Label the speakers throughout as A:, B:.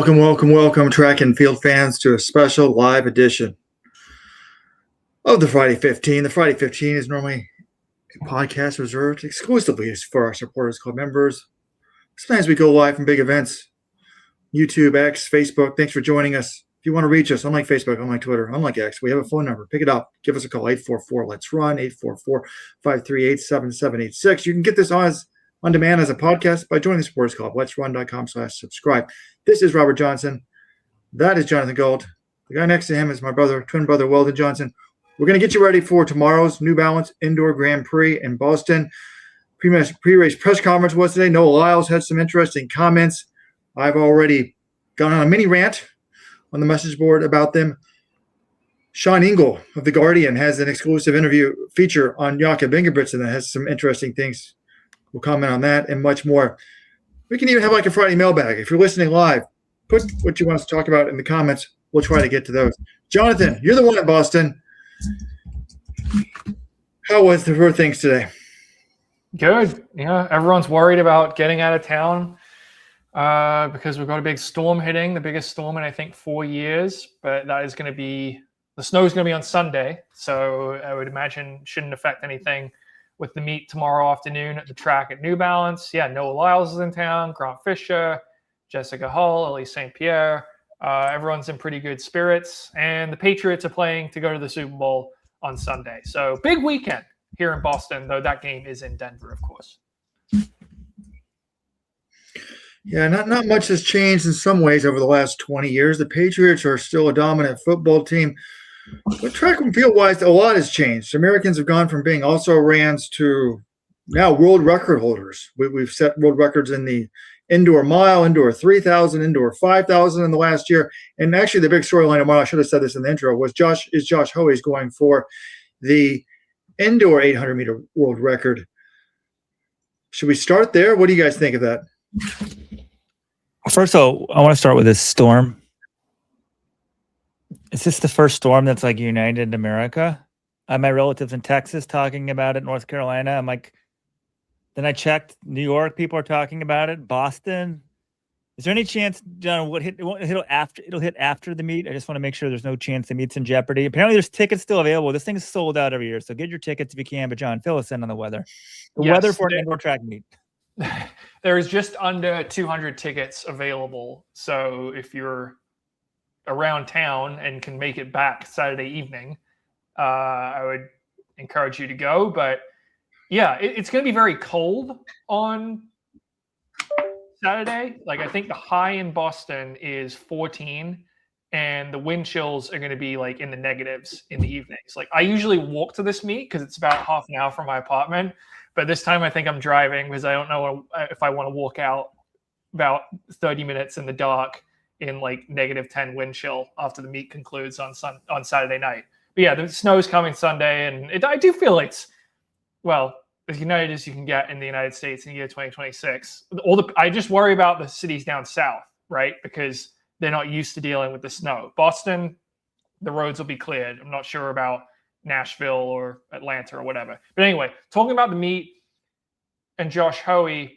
A: Welcome, track and field fans, to a special live edition of the Friday 15. The Friday 15 is normally a podcast reserved exclusively for our Supporters Club members. Sometimes we go live from big events, YouTube, X, Facebook. Thanks for joining us. If you want to reach us, unlike Facebook, unlike Twitter, unlike X, we have a phone number. Pick it up. Give us a call, 844-LETS-RUN, 844-538-7786. You can get this on demand as a podcast by joining the Supporters Club, letsrun.com/subscribe. This is Robert Johnson. That is Jonathan Gold. The guy next to him is my twin brother, Weldon Johnson. We're going to get you ready for tomorrow's New Balance Indoor Grand Prix in Boston. Pre-race press conference was today. Lyles had some interesting comments. I've already gone on a mini rant on the message board about them. Sean Engel of The Guardian has an exclusive interview feature on Jakob Ingebrigtsen that has some interesting things. We'll comment on that and much more. We can even have like a Friday mailbag. If you're listening live, put what you want us to talk about in the comments. We'll try to get to those. Jonathan, you're the one in Boston. How was the first things today?
B: Good. Yeah, everyone's worried about getting out of town because we've got a big storm hitting, the biggest storm in, I think, 4 years. But that is going to be – the snow is going to be on Sunday. So I would imagine shouldn't affect anything with the meet tomorrow afternoon at the track at New Balance. Yeah, Lyles is in town, Grant Fisher, Jessica Hull, Elle St. Pierre. Everyone's in pretty good spirits. And the Patriots are playing to go to the Super Bowl on Sunday. So big weekend here in Boston, though that game is in Denver, of course.
A: Yeah, not much has changed in some ways over the last 20 years. The Patriots are still a dominant football team. But track and field-wise, a lot has changed. Americans have gone from being also-rans to now world record holders. We've set world records in the indoor mile, indoor 3,000, indoor 5,000 in the last year. And actually the big storyline tomorrow, I should have said this in the intro, was Josh Hoey's going for the indoor 800-meter world record. Should we start there? What do you guys think of that?
C: First of all, I want to start with this storm. Is this the first storm that's like united America? I have my relatives in Texas talking about it, North Carolina. I'm like, then I checked, New York, people are talking about it. Boston. Is there any chance, John, it'll hit after the meet? I just want to make sure there's no chance the meet's in jeopardy. Apparently there's tickets still available. This thing is sold out every year, so get your tickets if you can. But John, fill us in on the weather. Weather for an indoor track meet.
B: There is just under 200 tickets available. So if you're around town and can make it back Saturday evening, I would encourage you to go. But yeah, it's going to be very cold on Saturday. Like I think the high in Boston is 14 and the wind chills are going to be like in the negatives in the evenings. Like I usually walk to this meet because it's about half an hour from my apartment. But this time I think I'm driving because I don't know if I want to walk out about 30 minutes in the dark in like -10 wind chill after the meet concludes on Saturday night. But yeah, the snow's coming Sunday, and I do feel it's, well, as united as you can get in the United States in the year 2026. I just worry about the cities down south, right? Because they're not used to dealing with the snow. Boston, the roads will be cleared. I'm not sure about Nashville or Atlanta or whatever. But anyway, talking about the meet and Josh Hoey,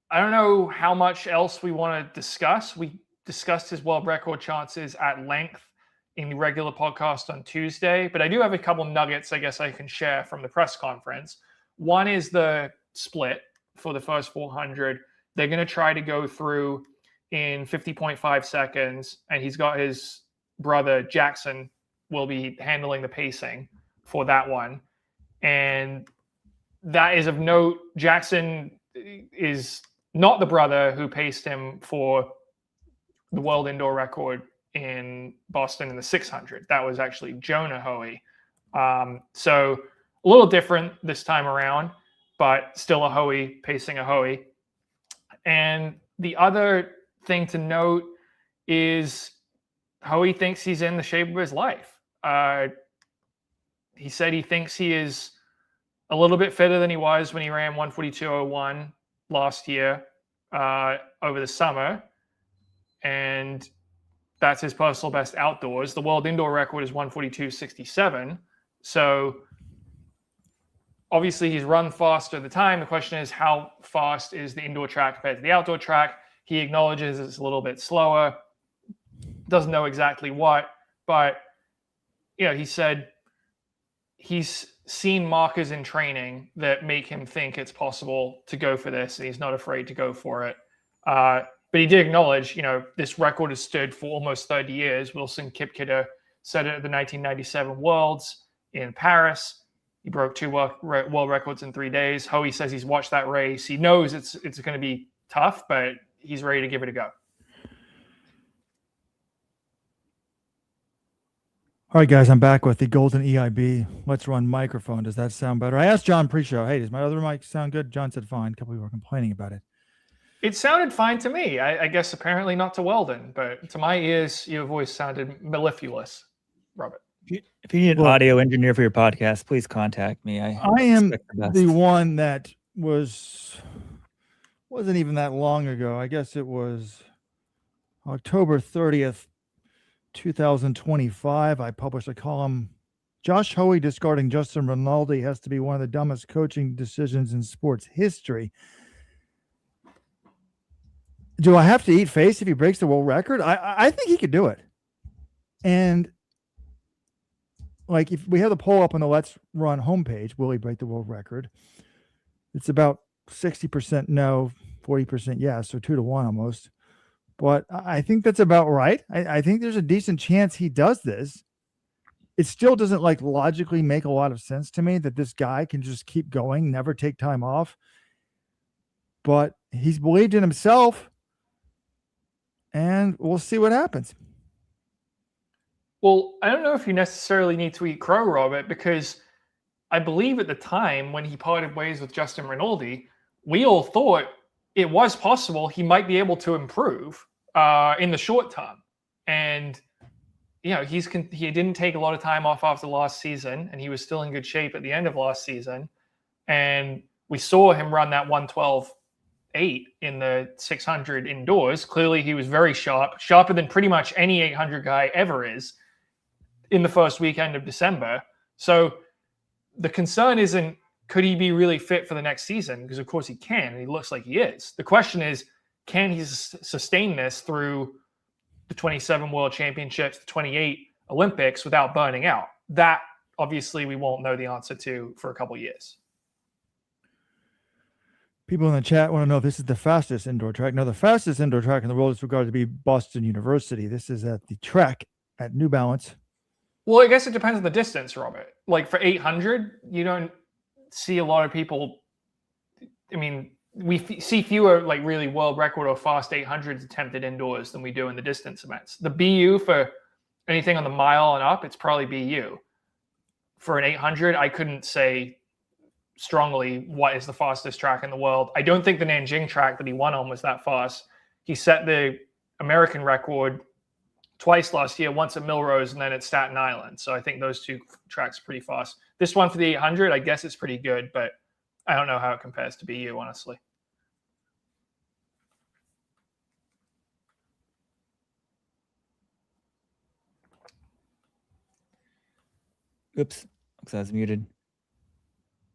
B: I don't know how much else we want to discuss. We discussed his world record chances at length in the regular podcast on Tuesday, but I do have a couple nuggets I guess I can share from the press conference. One is the split for the first 400. They're going to try to go through in 50.5 seconds, and he's got his brother Jackson will be handling the pacing for that one. And that is of note. Jackson is not the brother who paced him for the world indoor record in Boston in the 600. That was actually Jonah Hoey. So a little different this time around, but still a Hoey pacing a Hoey. And the other thing to note is Hoey thinks he's in the shape of his life. He said he thinks he is a little bit fitter than he was when he ran 142.01 last year over the summer. And that's his personal best outdoors. The world indoor record is 142.67. So obviously he's run faster at the time. The question is, how fast is the indoor track compared to the outdoor track? He acknowledges it's a little bit slower, doesn't know exactly what, but he said he's seen markers in training that make him think it's possible to go for this, and he's not afraid to go for it. But he did acknowledge, this record has stood for almost 30 years. Wilson Kipketer set it at the 1997 Worlds in Paris. He broke 2 world records in 3 days. Hoey says he's watched that race. He knows it's going to be tough, but he's ready to give it a go.
A: All right, guys, I'm back with the Golden EIB Let's Run microphone. Does that sound better? I asked John pre-show, hey, does my other mic sound good? John said fine. A couple people were complaining about it.
B: It sounded fine to me. I guess apparently not to Weldon, but to my ears, your voice sounded mellifluous, Robert.
C: If you need an audio engineer for your podcast, please contact me. I
A: am the one that wasn't even that long ago. I guess it was October 30th, 2025. I published a column. Josh Hoey discarding Justin Rinaldi has to be one of the dumbest coaching decisions in sports history. Do I have to eat face if he breaks the world record? I think he could do it. And like if we have the poll up on the Let's Run homepage, will he break the world record? It's about 60% no, 40% yes, so 2-1 almost. But I think that's about right. I think there's a decent chance he does this. It still doesn't logically make a lot of sense to me that this guy can just keep going, never take time off. But he's believed in himself, and we'll see what happens.
B: Well, I don't know if you necessarily need to eat crow, Robert, because I believe at the time when he parted ways with Justin Rinaldi, we all thought it was possible he might be able to improve in the short term. And, he didn't take a lot of time off after last season, and he was still in good shape at the end of last season. And we saw him run that 112.8 in the 600 indoors. Clearly, he was very sharper than pretty much any 800 guy ever is in the first weekend of December. So the concern isn't, could he be really fit for the next season? Because of course he can, and he looks like he is. The question is, can he sustain this through the 27 World Championships, the 28 Olympics without burning out? That obviously we won't know the answer to for a couple of years.
A: People in the chat want to know if this is the fastest indoor track. No, the fastest indoor track in the world is regarded to be Boston University. This is at the track at New Balance.
B: Well, I guess it depends on the distance, Robert. Like for 800, you don't see a lot of people. I mean, we see fewer really world record or fast 800s attempted indoors than we do in the distance events. The BU for anything on the mile and up, it's probably BU. For an 800, I couldn't say strongly what is the fastest track in the world. I don't think the Nanjing track that he won on was that fast. He set the American record twice last year, once at Millrose and then at Staten Island. So I think those two tracks are pretty fast. This one for the 800, I guess it's pretty good, but I don't know how it compares to BU, honestly.
C: Oops, I was muted.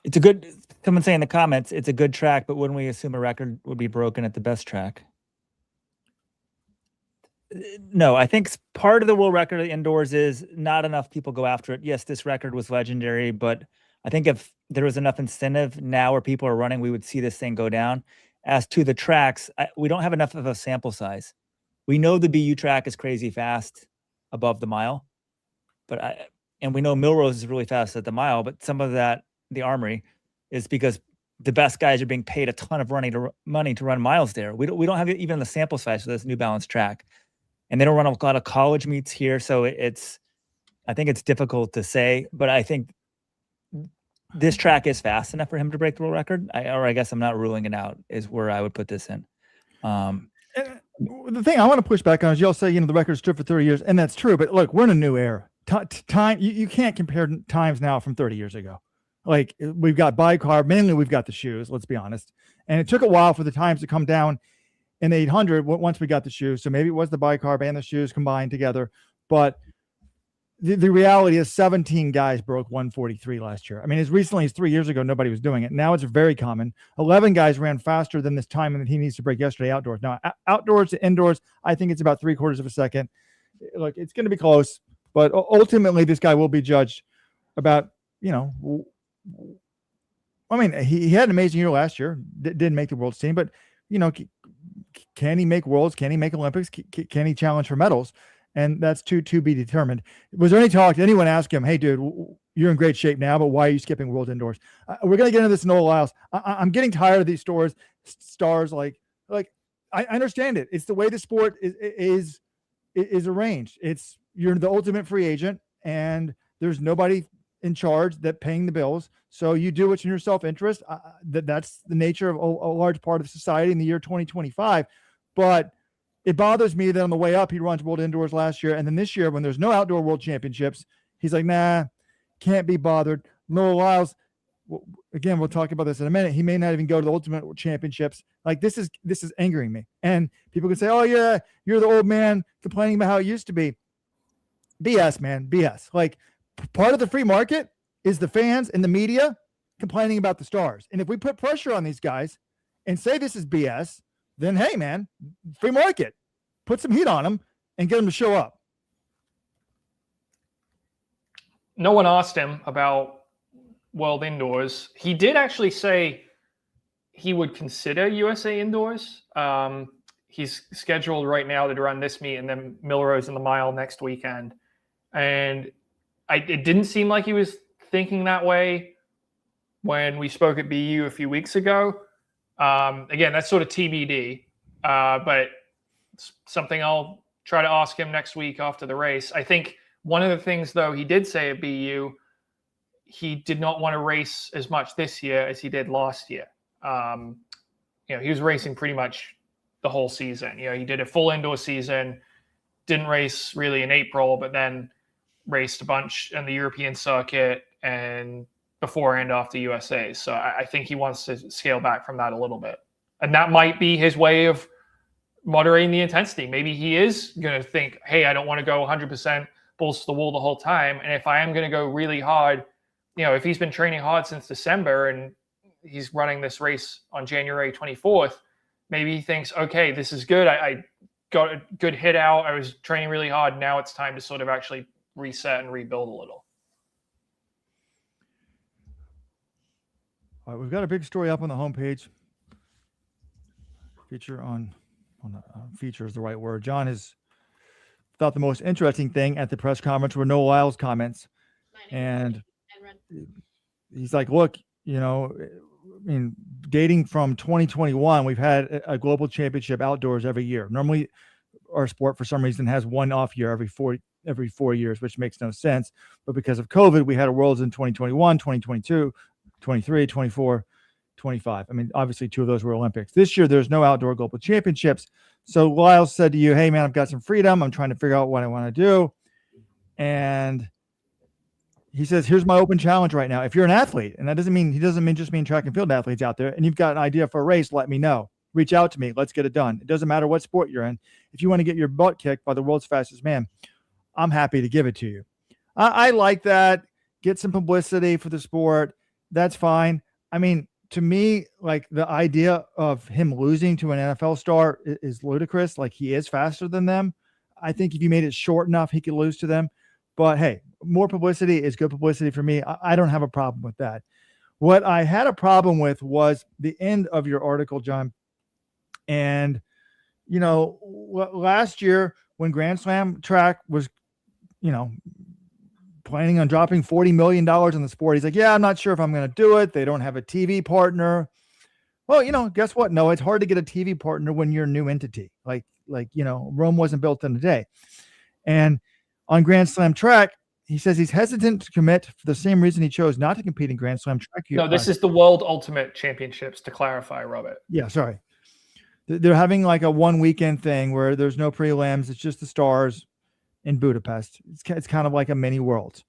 C: It's a good, someone say in the comments, it's a good track, but wouldn't we assume a record would be broken at the best track? No, I think part of the world record of the indoors is not enough people go after it. Yes, this record was legendary, but I think if there was enough incentive now where people are running, we would see this thing go down. As to the tracks, we don't have enough of a sample size. We know the BU track is crazy fast above the mile, and we know Millrose is really fast at the mile, but some of that, the Armory, is because the best guys are being paid a ton of money to run miles there. We don't have even the sample size for this New Balance track. And they don't run a lot of college meets here, so I think it's difficult to say, but I think this track is fast enough for him to break the world record. I guess I'm not ruling it out, is where I would put this in.
A: The thing I want to push back on is y'all say, the record stood for 30 years, and that's true, but look, we're in a new era. Time, you can't compare times now from 30 years ago. We've got bicarb, mainly we've got the shoes, let's be honest. And it took a while for the times to come down in the 800 once we got the shoes. So maybe it was the bicarb and the shoes combined together. But the reality is 17 guys broke 143 last year. I mean, as recently as 3 years ago, nobody was doing it. Now it's very common. 11 guys ran faster than this time that he needs to break yesterday outdoors. Now, outdoors to indoors, I think it's about 3/4 of a second. Look, it's going to be close, but ultimately this guy will be judged about, I mean, he had an amazing year last year, didn't make the world's team, but, can he make worlds? Can he make Olympics? Can he challenge for medals? And that's to be determined. Was there any talk? Did anyone ask him, hey, dude, you're in great shape now, but why are you skipping world indoors? We're going to get into this in Lyles. I'm getting tired of these stars. Like I understand it. It's the way the sport is arranged. You're the ultimate free agent and there's nobody in charge that paying the bills. So you do what's in your self-interest. That's the nature of a large part of society in the year 2025. But it bothers me that on the way up, he runs world indoors last year. And then this year, when there's no outdoor world championships, he's like, nah, can't be bothered. No Lyles. Again, we'll talk about this in a minute. He may not even go to the ultimate championships. Like this is angering me. And people can say, oh yeah, you're the old man complaining about how it used to be. BS, man, BS. Like part of the free market is the fans and the media complaining about the stars. And if we put pressure on these guys and say this is BS, then hey, man, free market, put some heat on them and get them to show up.
B: No one asked him about world indoors. He did actually say he would consider USA indoors. He's scheduled right now to run this meet and then Millrose in the mile next weekend. And it didn't seem like he was thinking that way when we spoke at BU a few weeks ago. Again, that's sort of TBD, but it's something I'll try to ask him next week after the race. I think one of the things, though, he did say at BU, he did not want to race as much this year as he did last year. He was racing pretty much the whole season. He did a full indoor season, didn't race really in April, but then raced a bunch in the European circuit and before and after USA. So I think he wants to scale back from that a little bit. And that might be his way of moderating the intensity. Maybe he is going to think, hey, I don't want to go 100% balls to the wall the whole time. And if I am going to go really hard, if he's been training hard since December and he's running this race on January 24th, maybe he thinks, okay, this is good. I got a good hit out. I was training really hard. Now it's time to sort of actually reset and rebuild a little.
A: All right, we've got a big story up on the homepage. Feature on feature is the right word. John has thought the most interesting thing at the press conference were no Lyles comments. And he's like, look, dating from 2021, we've had a global championship outdoors every year. Normally our sport for some reason has one off year every 4 years, which makes no sense. But because of COVID, we had a Worlds in 2021, 2022, 23, 24, 25. I mean, obviously 2 of those were Olympics. This year, there's no outdoor global championships. So Lyles said to you, hey, man, I've got some freedom. I'm trying to figure out what I want to do. And he says, here's my open challenge right now. If you're an athlete, and he doesn't just mean track and field athletes out there, and you've got an idea for a race, let me know. Reach out to me. Let's get it done. It doesn't matter what sport you're in. If you want to get your butt kicked by the world's fastest man, I'm happy to give it to you. I like that. Get some publicity for the sport. That's fine. I mean, to me, like the idea of him losing to an NFL star is ludicrous. Like he is faster than them. I think if you made it short enough, he could lose to them. But hey, more publicity is good publicity for me. I don't have a problem with that. What I had a problem with was the end of your article, John. And, last year when Grand Slam track was, planning on dropping $40 million on the sport, he's like, yeah, I'm not sure if I'm going to do it. They don't have a TV partner. Well, guess what? No, it's hard to get a TV partner when you're a new entity. Like, Rome wasn't built in a day. And on Grand Slam track, he says he's hesitant to commit for the same reason he chose not to compete in Grand Slam track.
B: No, this is the World Ultimate Championships, to clarify, Robert.
A: Yeah, sorry. They're having like a 1 weekend thing where there's no prelims. It's just the stars in Budapest. It's kind of like a mini Worlds.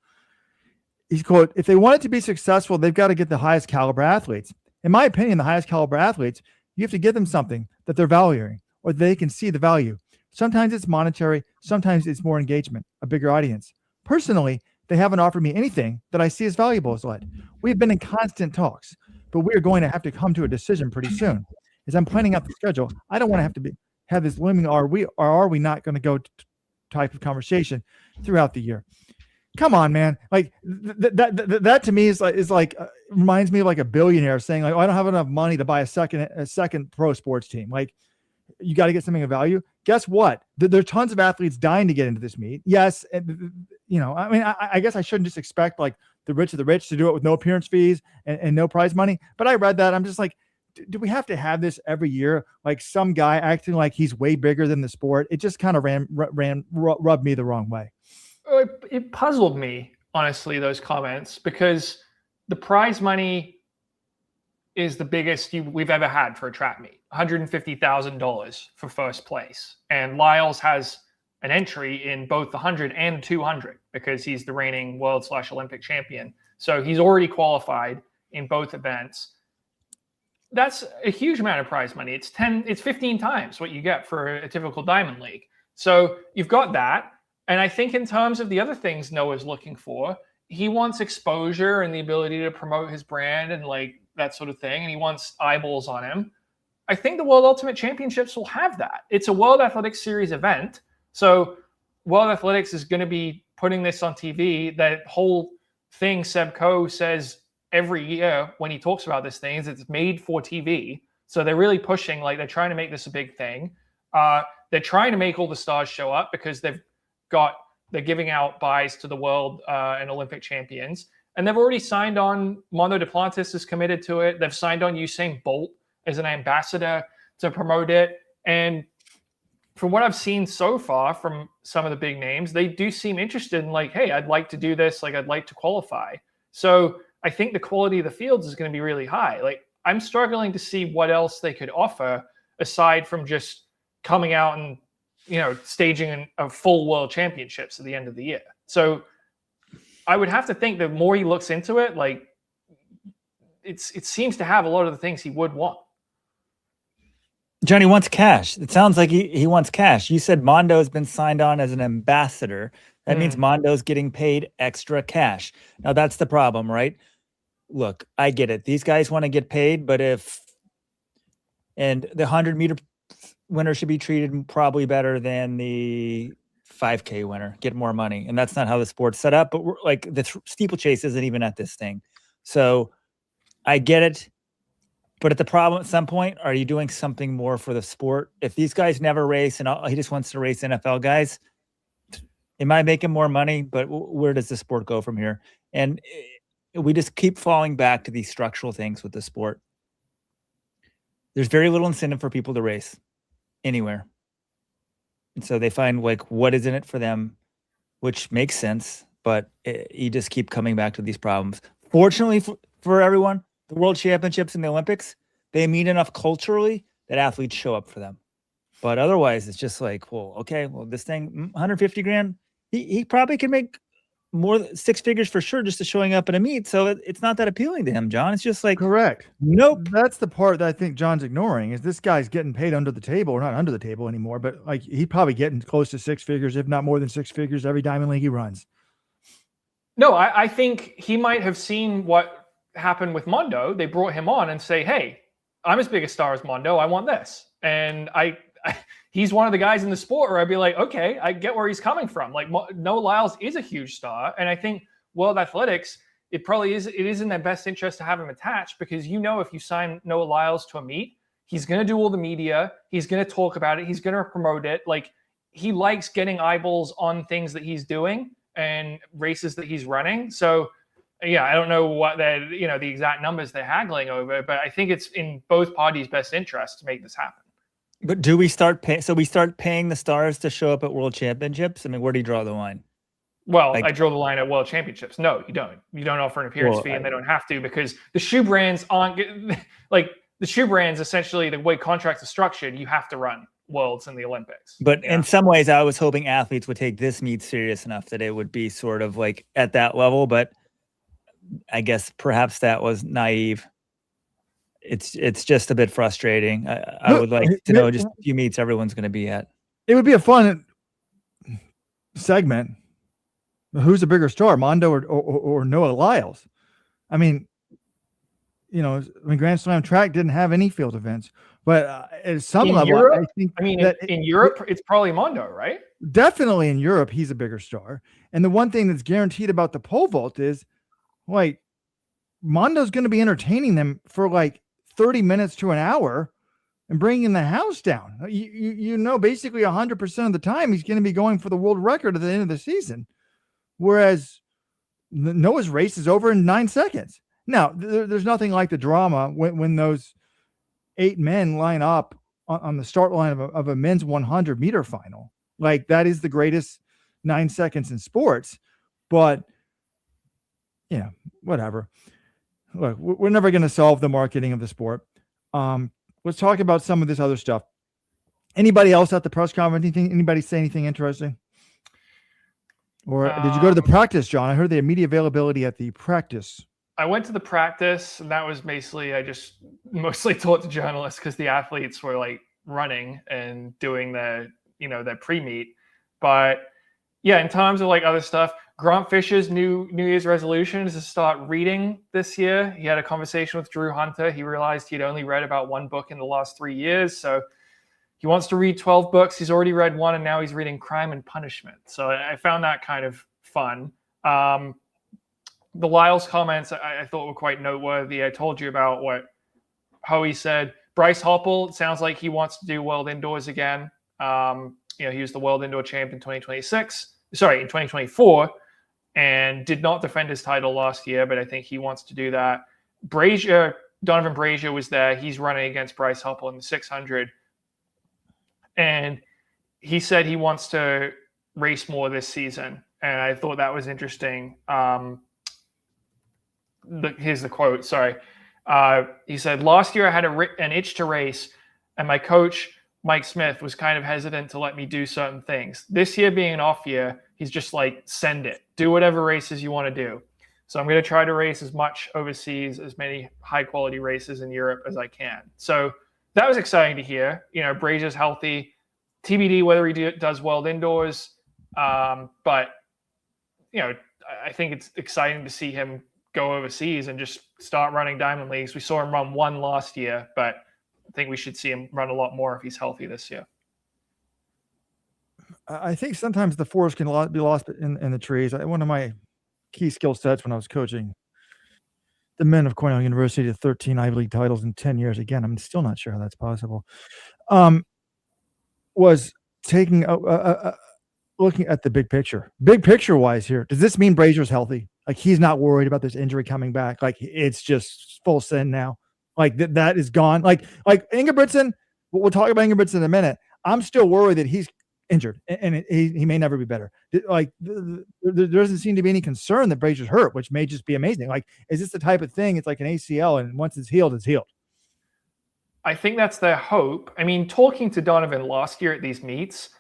A: He's quote, if they want it to be successful, they've got to get the highest caliber athletes. In my opinion, the highest caliber athletes, you have to give them something that they're valuing or they can see the value. Sometimes it's monetary. Sometimes it's more engagement, a bigger audience. Personally, they haven't offered me anything that I see as valuable as lead. We've been in constant talks, but we are going to have to come to a decision pretty soon. As I'm planning out the schedule, I don't want to have this looming are we not going to go type of conversation throughout the year. Come on, man. Like that to me is like reminds me of like a billionaire saying like, oh, I don't have enough money to buy a second pro sports team. Like, you got to get something of value. Guess what? There are tons of athletes dying to get into this meet. Yes. You know, I mean, I guess I shouldn't just expect like the rich of the rich to do it with no appearance fees and no prize money. But I read that. I'm just like, do we have to have this every year? Like some guy acting like he's way bigger than the sport. It just kind of rubbed me the wrong way.
B: It puzzled me, honestly, those comments, because the prize money is the biggest we've ever had for a track meet, $150,000 for first place. And Lyles has an entry in both the 100 and 200 because he's the reigning world/Olympic champion. So he's already qualified in both events. That's a huge amount of prize money. It's 15 times what you get for a typical Diamond League. So you've got that. And I think in terms of the other things Noah's looking for, he wants exposure and the ability to promote his brand and like that sort of thing. And he wants eyeballs on him. I think the World Ultimate Championships will have that. It's a World Athletics Series event. So World Athletics is going to be putting this on TV. That whole thing Seb Coe says every year when he talks about this thing is it's made for TV. So they're really pushing, like they're trying to make this a big thing. They're trying to make all the stars show up because they're giving out buys to the world and Olympic champions. And they've already signed on, Mondo Duplantis is committed to it. They've signed on Usain Bolt as an ambassador to promote it. And from what I've seen so far from some of the big names, they do seem interested in like, hey, I'd like to do this. Like, I'd like to qualify. So I think the quality of the fields is going to be really high. Like, I'm struggling to see what else they could offer aside from just coming out and, you know, staging a full world championships at the end of the year. So I would have to think the more he looks into it, like it seems to have a lot of the things he would want.
C: Johnny wants cash. It sounds like he wants cash. You said Mondo has been signed on as an ambassador. That means Mondo's getting paid extra cash. Now that's the problem, right? Look, I get it. These guys want to get paid, but and the 100-meter winner should be treated probably better than the 5K winner, get more money. And that's not how the sport's set up, but we're like the steeplechase isn't even at this thing. So I get it. But at the problem at some point, are you doing something more for the sport? If these guys never race and he just wants to race NFL guys, it might make him more money, but where does the sport go from here? And we just keep falling back to these structural things with the sport. There's very little incentive for people to race anywhere. And so they find like what is in it for them, which makes sense, but you just keep coming back to these problems. Fortunately for everyone, the World Championships and the Olympics, they mean enough culturally that athletes show up for them. But otherwise, it's just like, well, okay, well, this thing, 150 grand, he probably can make more than 6 figures for sure just to showing up at a meet. So it's not that appealing to him, John. It's just like,
A: correct.
C: Nope.
A: That's the part that I think John's ignoring is this guy's getting paid under the table, or not under the table anymore, but like he's probably getting close to 6 figures, if not more than 6 figures every Diamond League he runs.
B: No, I think he might have seen what happened with Mondo. They brought him on and say, hey, I'm as big a star as Mondo. I want this. And he's one of the guys in the sport where I'd be like, okay, I get where he's coming from. Like Noah Lyles is a huge star. And I think World Athletics, it is in their best interest to have him attached because, you know, if you sign Noah Lyles to a meet, he's going to do all the media. He's going to talk about it. He's going to promote it. Like he likes getting eyeballs on things that he's doing and races that he's running. So yeah, I don't know what the exact numbers they're haggling over, but I think it's in both parties' best interest to make this happen.
C: But do we start paying? So we start paying the stars to show up at World Championships? I mean, where do you draw the line?
B: Well, like, I draw the line at World Championships. No, you don't. You don't offer an appearance fee, and they don't have to because the shoe brands aren't like the shoe brands. Essentially, the way contracts are structured, you have to run Worlds and the Olympics.
C: But in some ways, I was hoping athletes would take this meet serious enough that it would be sort of like at that level. But I guess perhaps that was naive. It's just a bit frustrating. I would like to know just a few meets everyone's going to be at.
A: It would be a fun segment Who's a bigger star, Mondo or Noah Lyles? I mean, Grand Slam track didn't have any field events, but at some level,
B: Europe,
A: I think
B: in Europe, it's probably Mondo, right?
A: Definitely in Europe, he's a bigger star. And the one thing that's guaranteed about the pole vault is, like, Mondo's going to be entertaining them for like 30 minutes to an hour and bringing the house down. Basically 100% of the time he's going to be going for the world record at the end of the season. Whereas Noah's race is over in 9 seconds. Now, there's nothing like the drama when those 8 men line up on the start line of a men's 100 meter final. Like, that is the greatest 9 seconds in sports. But yeah, whatever. Look, we're never going to solve the marketing of the sport. Let's talk about some of this other stuff. Anybody else at the press conference? Anybody say anything interesting? Or did you go to the practice, John? I heard the immediate availability at the practice.
B: I went to the practice, and that was basically, I just mostly talked to journalists because the athletes were like running and doing their pre-meet. But yeah, in terms of like other stuff, Grant Fisher's New Year's resolution is to start reading this year. He had a conversation with Drew Hunter. He realized he'd only read about 1 book in the last 3 years. So he wants to read 12 books. He's already read 1, and now he's reading Crime and Punishment. So I found that kind of fun. The Lyles comments I thought were quite noteworthy. I told you about what Hoey said. Bryce Hoppel, sounds like he wants to do World Indoors again. He was the World Indoor Champ in 2024, and did not defend his title last year, but I think he wants to do that. Donovan Brazier was there. He's running against Bryce Hoppel in the 600. And he said he wants to race more this season. And I thought that was interesting. Here's the quote. Sorry. He said, last year I had an itch to race, and my coach, Mike Smith, was kind of hesitant to let me do certain things. This year being an off year, he's just like, send it. Do whatever races you want to do. So I'm going to try to race as much overseas, as many high-quality races in Europe as I can. So that was exciting to hear. Brazier's healthy. TBD whether he does World Indoors. But, I think it's exciting to see him go overseas and just start running Diamond Leagues. We saw him run 1 last year, but I think we should see him run a lot more if he's healthy this year.
A: I think sometimes the forest can be lost in the trees. One of my key skill sets when I was coaching the men of Cornell University to 13 Ivy League titles in 10 years. Again, I'm still not sure how that's possible. Was taking looking at the big picture. Big picture wise here, does this mean Brazier's healthy? Like, he's not worried about this injury coming back. Like, it's just full send now. Like, that is gone. Like Ingebrigtsen, we'll talk about Ingebrigtsen in a minute. I'm still worried that he's injured and he may never be better. Like, there doesn't seem to be any concern that Brazier's hurt, which may just be amazing. Like, is this the type of thing? It's like an ACL, and once it's healed, it's healed.
B: I think that's their hope. I mean, talking to Donovan last year at these meets,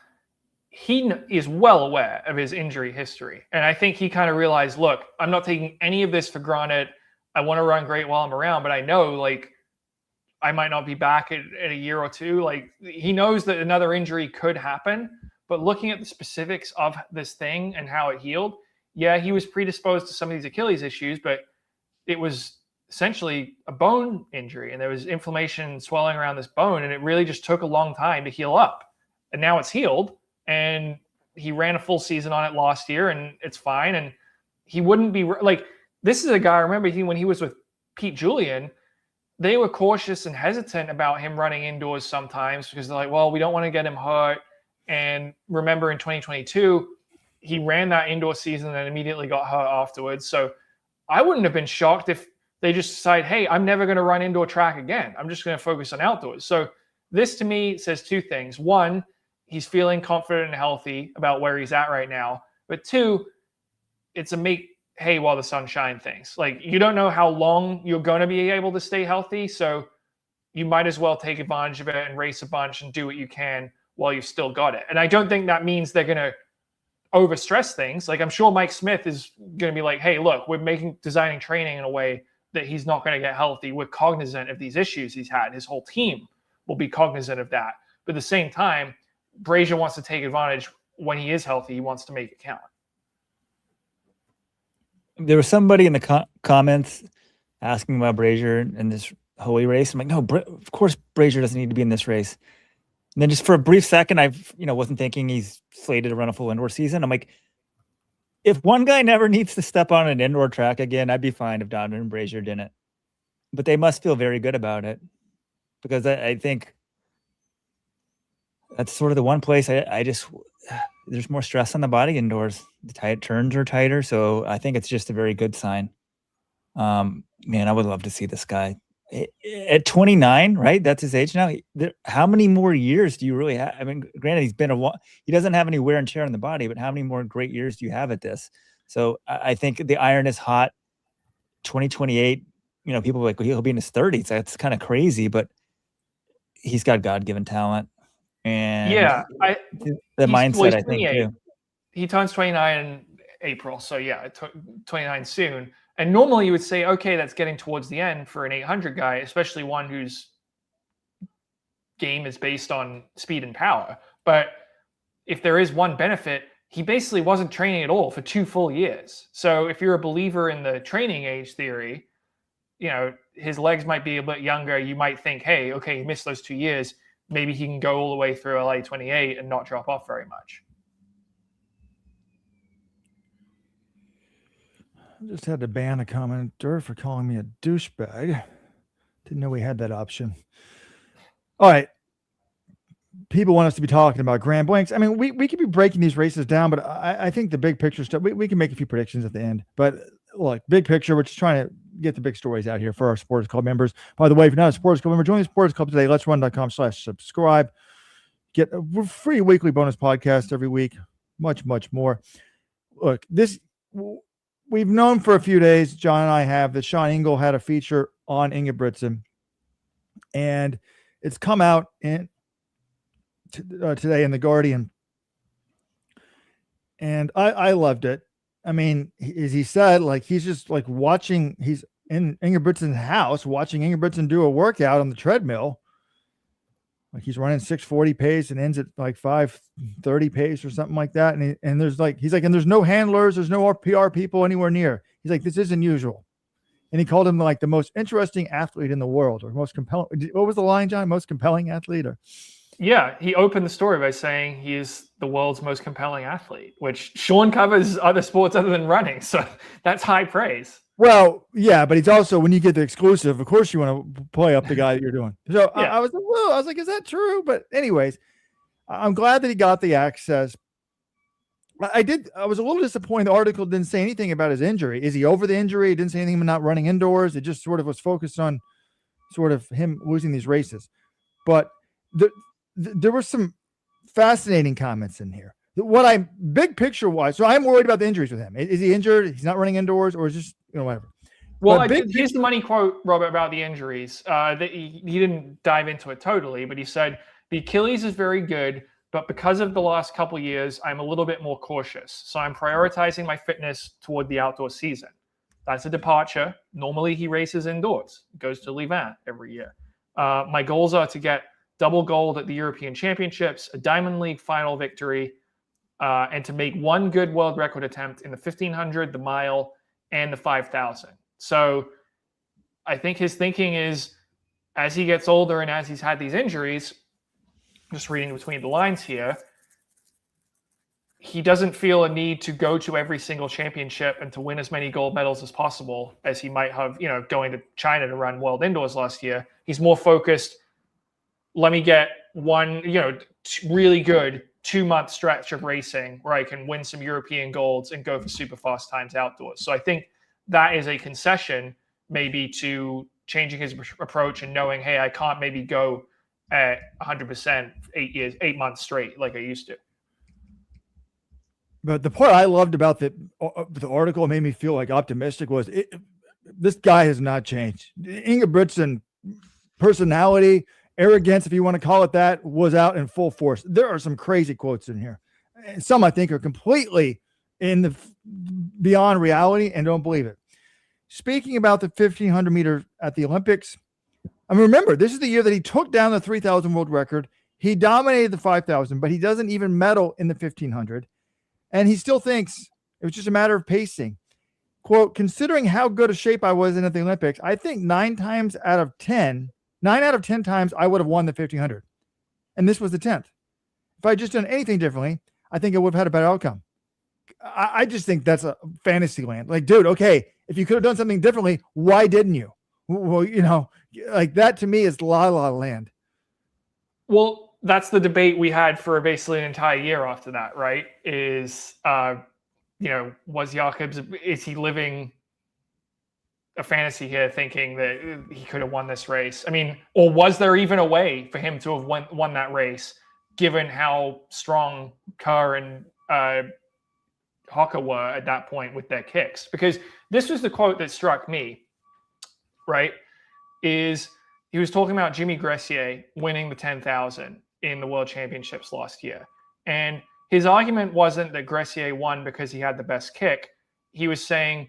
B: he is well aware of his injury history. And I think he kind of realized, look, I'm not taking any of this for granted. I want to run great while I'm around, but I know, like, I might not be back in a year or two. Like, he knows that another injury could happen, but looking at the specifics of this thing and how it healed, yeah, he was predisposed to some of these Achilles issues, but it was essentially a bone injury, and there was inflammation and swelling around this bone, and it really just took a long time to heal up. And now it's healed, and he ran a full season on it last year, and it's fine. And he wouldn't be like, this is a guy, I remember when he was with Pete Julian, they were cautious and hesitant about him running indoors sometimes because they're like, well, we don't want to get him hurt. And remember in 2022, he ran that indoor season and immediately got hurt afterwards. So I wouldn't have been shocked if they just decide, hey, I'm never going to run indoor track again. I'm just going to focus on outdoors. So this to me says 2 things. 1, he's feeling confident and healthy about where he's at right now. But 2, it's a make hay while the sun shines things. Like, you don't know how long you're going to be able to stay healthy. So you might as well take advantage of it and race a bunch and do what you can while you've still got it. And I don't think that means they're going to overstress things. Like, I'm sure Mike Smith is going to be like, hey, look, we're designing training in a way that he's not going to get healthy. We're cognizant of these issues he's had. His whole team will be cognizant of that. But at the same time, Brazier wants to take advantage when he is healthy. He wants to make it count.
C: There was somebody in the comments asking about Brazier in this Hoey race. I'm like, no, of course Brazier doesn't need to be in this race. And then just for a brief second, I wasn't thinking he's slated to run a full indoor season. I'm like, if one guy never needs to step on an indoor track again, I'd be fine if Donovan Brazier didn't. But they must feel very good about it, because I think that's sort of the one place I just there's more stress on the body indoors. The turns are tighter, so I think it's just a very good sign. Man, I would love to see this guy at 29, right? That's his age now. How many more years do you really have? I mean, granted, he doesn't have any wear and tear on the body, but how many more great years do you have at this? So I think the iron is hot. 2028, people are like, well, he'll be in his 30s. That's kind of crazy, but he's got God-given talent. And
B: yeah,
C: the mindset, I think, too.
B: He turns 29 in April, so yeah, 29 soon. And normally you would say, okay, that's getting towards the end for an 800 guy, especially one whose game is based on speed and power. But if there is one benefit, he basically wasn't training at all for 2 full years. So if you're a believer in the training age theory, his legs might be a bit younger. You might think, hey, okay, he missed those 2 years. Maybe he can go all the way through LA 28 and not drop off very much.
A: I just had to ban a commenter for calling me a douchebag. Didn't know we had that option. All right. People want us to be talking about Grand Blanks. I mean, we could be breaking these races down, but I think the big picture stuff, we can make a few predictions at the end. But look, big picture, we're just trying to get the big stories out here for our Sports Club members. By the way, if you're not a Sports Club member, join the Sports Club today. Let'sRun.com/subscribe. Get a free weekly bonus podcast every week. Much, much more. Look, we've known for a few days, John and I have, that Sean Engel had a feature on Ingebrigtsen. And it's come out today in The Guardian. And I loved it. I mean, as he said, like, he's just like he's in Ingebrigtsen's house watching Ingebrigtsen do a workout on the treadmill. Like, he's running 640 pace and ends at like 530 pace or something like that. And there's like, he's like, and there's no handlers, there's no PR people anywhere near. He's like, this isn't usual. And he called him like the most interesting athlete in the world, or most compelling. What was the line, John? Most compelling athlete? Or
B: yeah, he opened the story by saying he is the world's most compelling athlete, which Sean covers other sports other than running. So that's high praise.
A: Well, yeah, but he's also, when you get the exclusive, of course you want to play up the guy that you're doing. So yeah. I was like, is that true? But anyways, I'm glad that he got the access. I was a little disappointed the article didn't say anything about his injury. Is he over the injury? It didn't say anything about not running indoors. It just sort of was focused on sort of him losing these races. But there were some fascinating comments in here. Big picture wise, so I'm worried about the injuries with him. Is he injured? He's not running indoors, or is just whatever?
B: Well, here's the money quote, Robert, about the injuries. That he didn't dive into it totally, but he said the Achilles is very good, but because of the last couple of years, I'm a little bit more cautious. So I'm prioritizing my fitness toward the outdoor season. That's a departure. Normally he races indoors, goes to Louvain every year. My goals are to get double gold at the European Championships, a Diamond League final victory, and to make one good world record attempt in the 1500, the mile, and the 5,000. So I think his thinking is, as he gets older and as he's had these injuries, just reading between the lines here, he doesn't feel a need to go to every single championship and to win as many gold medals as possible as he might have, going to China to run World Indoors last year. He's more focused, let me get one, really good 2-month stretch of racing where I can win some European golds and go for super fast times outdoors. So I think that is a concession maybe to changing his approach and knowing, hey, I can't maybe go at 100% 8 months straight like I used to.
A: But the part I loved about the article made me feel like optimistic was this guy has not changed. Ingebrigtsen personality, arrogance, if you want to call it that, was out in full force. There are some crazy quotes in here. And some I think are completely beyond reality and don't believe it. Speaking about the 1500 meter at the Olympics, I mean, remember, this is the year that he took down the 3,000 world record. He dominated the 5,000, but he doesn't even medal in the 1500. And he still thinks it was just a matter of pacing. quote, considering how good a shape I was in at the Olympics, I think 9 out of 10 times I would have won the 1500. And this was the 10th. If I had just done anything differently, I think I would have had a better outcome. I just think that's a fantasy land. Like, dude, okay, if you could have done something differently, why didn't you? Well, like that to me is la la land.
B: Well, that's the debate we had for basically an entire year after that, right? Is, was Jakobs, is he living a fantasy here thinking that he could have won this race? I mean, or was there even a way for him to have won that race, given how strong Kerr and Hocker were at that point with their kicks? Because this was the quote that struck me, right? Is he was talking about Jimmy Gressier winning the 10,000 in the World Championships last year. And his argument wasn't that Gressier won because he had the best kick. He was saying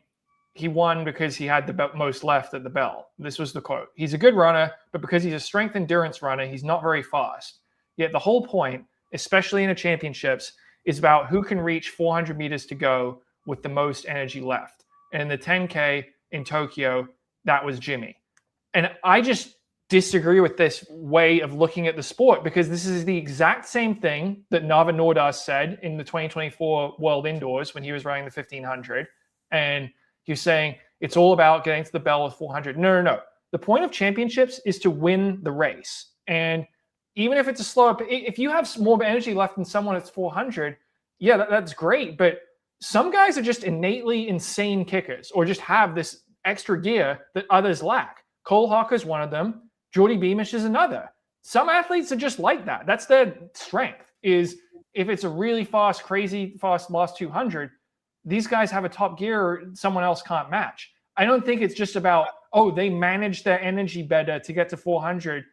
B: he won because he had the most left at the bell. This was the quote. He's a good runner, but because he's a strength endurance runner, he's not very fast. Yet the whole point, especially in the championships, is about who can reach 400 meters to go with the most energy left. And in the 10K in Tokyo, that was Jimmy. And I just disagree with this way of looking at the sport, because this is the exact same thing that Nava Nordas said in the 2024 World Indoors when he was running the 1500. And he was saying it's all about getting to the bell with 400. No. The point of championships is to win the race. And even if it's a slower, if you have more energy left than someone that's 400, yeah, that's great. But some guys are just innately insane kickers, or just have this extra gear that others lack. Cole Hocker's one of them. Jordy Beamish is another. Some athletes are just like that. That's their strength, is if it's a really fast, crazy fast last 200, these guys have a top gear someone else can't match. I don't think it's just about, they manage their energy better to get to 400.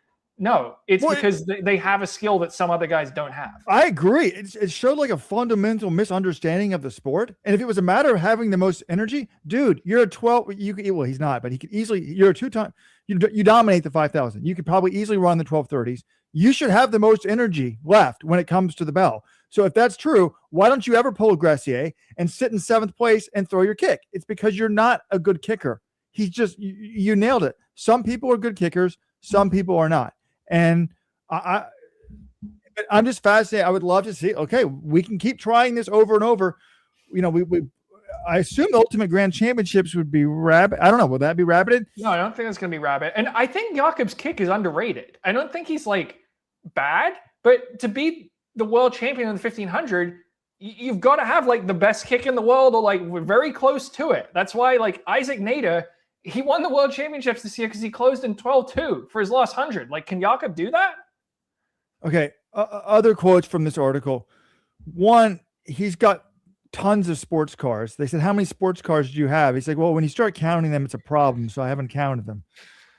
B: No, it's because they have a skill that some other guys don't have.
A: I agree. It showed like a fundamental misunderstanding of the sport. And if it was a matter of having the most energy, dude, you're a 12. Well, he's not, but he could easily. You're a 2-time. You dominate the 5,000. You could probably easily run the 1230s. You should have the most energy left when it comes to the bell. So if that's true, why don't you ever pull a Gressier and sit in 7th place and throw your kick? It's because you're not a good kicker. He's just you nailed it. Some people are good kickers. Some people are not. And I'm just fascinated. I would love to see, okay, we can keep trying this over and over. I assume the Ultimate Grand Championships would be rabbit. I don't know. Will that be rabbited?
B: No, I don't think it's going to be rabbit. And I think Jakob's kick is underrated. I don't think he's like bad, but to be the world champion in the 1500, you've got to have like the best kick in the world, or like we're very close to it. That's why like Isaac Nader, he won the World Championships this year because he closed in 12.2 for his last 100. Like, can Jakob do that?
A: Okay. Other quotes from this article. One, he's got tons of sports cars. They said, how many sports cars do you have? He's like, well, when you start counting them, it's a problem. So I haven't counted them,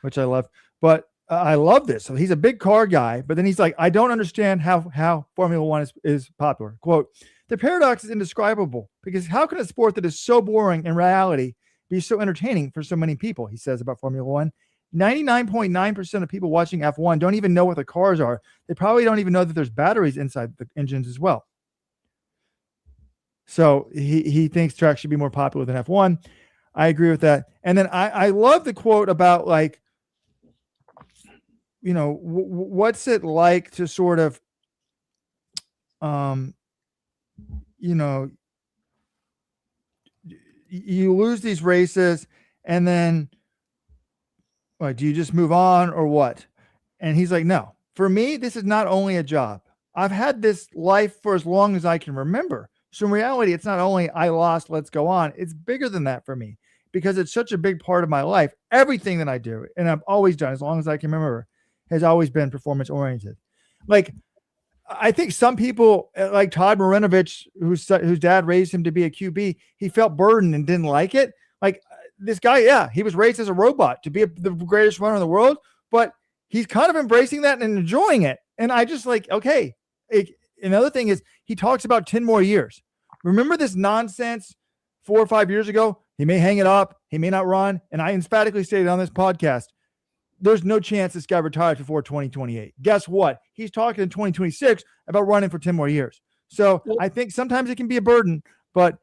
A: which I love. But I love this. So he's a big car guy, but then he's like, I don't understand how Formula One is popular. Quote, the paradox is indescribable, because how can a sport that is so boring in reality be so entertaining for so many people? He says about Formula One. 99.9% of people watching F1 don't even know what the cars are. They probably don't even know that there's batteries inside the engines as well. So he thinks track should be more popular than F1. I agree with that. And then I love the quote about like, what's it like to sort of, you lose these races and then do you just move on or what? And he's like, no, for me, this is not only a job. I've had this life for as long as I can remember. So in reality, it's not only I lost, let's go on. It's bigger than that for me, because it's such a big part of my life. Everything that I do, and I've always done as long as I can remember, has always been performance oriented. Like, I think some people like Todd Marinovich, whose dad raised him to be a QB, he felt burdened and didn't like it. Like this guy, he was raised as a robot to be the greatest runner in the world, but he's kind of embracing that and enjoying it. And I just like, okay. Another thing is he talks about 10 more years. Remember this nonsense 4 or 5 years ago? He may hang it up. He may not run. And I emphatically stated on this podcast, there's no chance this guy retires before 2028. Guess what? He's talking in 2026 about running for 10 more years. So I think sometimes it can be a burden, but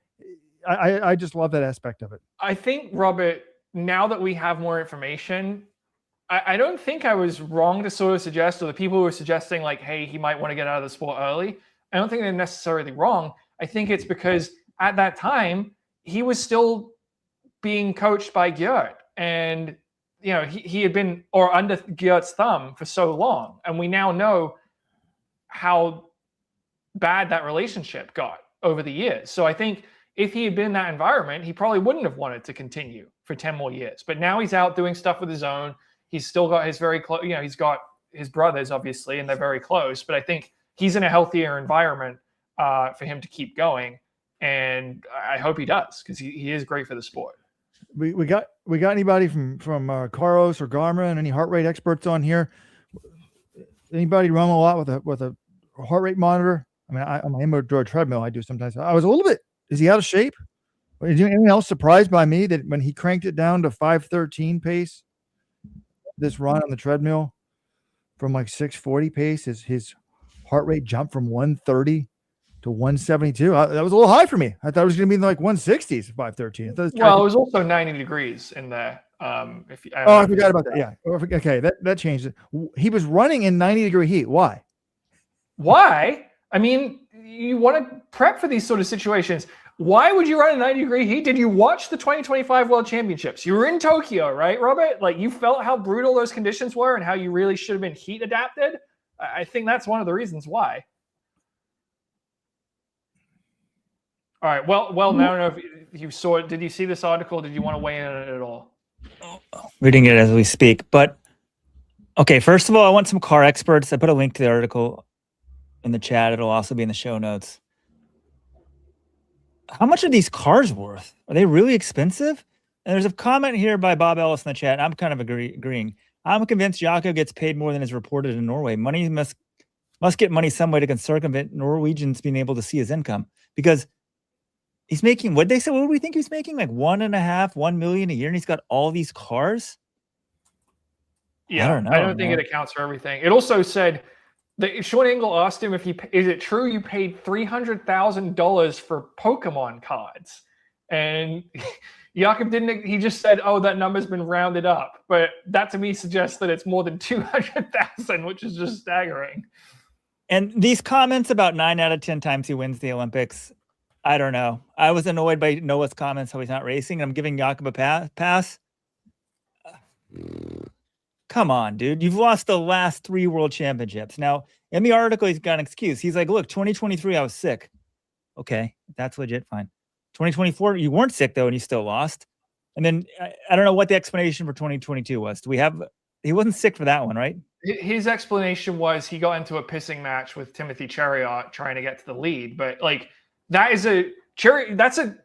A: I just love that aspect of it.
B: I think, Robert, now that we have more information, I don't think I was wrong to sort of suggest, or the people who were suggesting like, hey, he might want to get out of the sport early. I don't think they're necessarily wrong. I think it's because at that time he was still being coached by Geert, and he had been under Geert's thumb for so long, and we now know how bad that relationship got over the years. So I think if he had been in that environment, he probably wouldn't have wanted to continue for 10 more years. But now he's out doing stuff with his own. He's still got his very close, he's got his brothers, obviously, and they're very close. But I think he's in a healthier environment for him to keep going. And I hope he does, because he is great for the sport.
A: We got anybody from Karos or Garmin, and any heart rate experts on here? Anybody run a lot with a heart rate monitor? I mean, I'm indoor treadmill. I do sometimes. I was a little bit. Is he out of shape? Is anyone else surprised by me that when he cranked it down to 5:13 pace, this run on the treadmill from like 6:40 pace, his heart rate jumped from 130 to 172. That was a little high for me. I thought it was going to be in like 160s, 5:13.
B: It was also 90 degrees in there. I
A: forgot about that. Yeah. Okay. That changed it. He was running in 90-degree heat. Why? I mean, you want to prep for these sort of situations. Why would you run in 90-degree heat? Did you watch the 2025 World Championships? You were in Tokyo, right, Robert? Like, you felt how brutal those conditions were and how you really should have been heat adapted. I think that's one of the reasons why. All right. Well, now I don't know if you saw it. Did you see this article? Did you want to weigh in on it at all?
C: Reading it as we speak. But, okay, first of all, I want some car experts. I put a link to the article in the chat. It'll also be in the show notes. How much are these cars worth? Are they really expensive? And there's a comment here by Bob Ellis in the chat. I'm kind of agreeing. I'm convinced Jakob gets paid more than is reported in Norway. Money must get money some way to circumvent Norwegians being able to see his income, because he's making, what do we think he's making? Like 1.5 million a year, and he's got all these cars.
B: Yeah, I don't think it accounts for everything. It also said that Sean Engel asked him is it true you paid $300,000 for Pokemon cards? And Jakob didn't. He just said, "Oh, that number's been rounded up." But that to me suggests that it's more than 200,000, which is just staggering.
C: And these comments about 9 out of 10 times he wins the Olympics, I don't know. I was annoyed by Noah's comments how he's not racing. I'm giving Jakob a pass. Come on, dude. You've lost the last 3 world championships. Now, in the article, he's got an excuse. He's like, look, 2023, I was sick. Okay, that's legit. Fine. 2024, you weren't sick, though, and you still lost. And then I don't know what the explanation for 2022 was. He wasn't sick for that one, right?
B: His explanation was he got into a pissing match with Timothy Chariot trying to get to the lead. But, like, that's a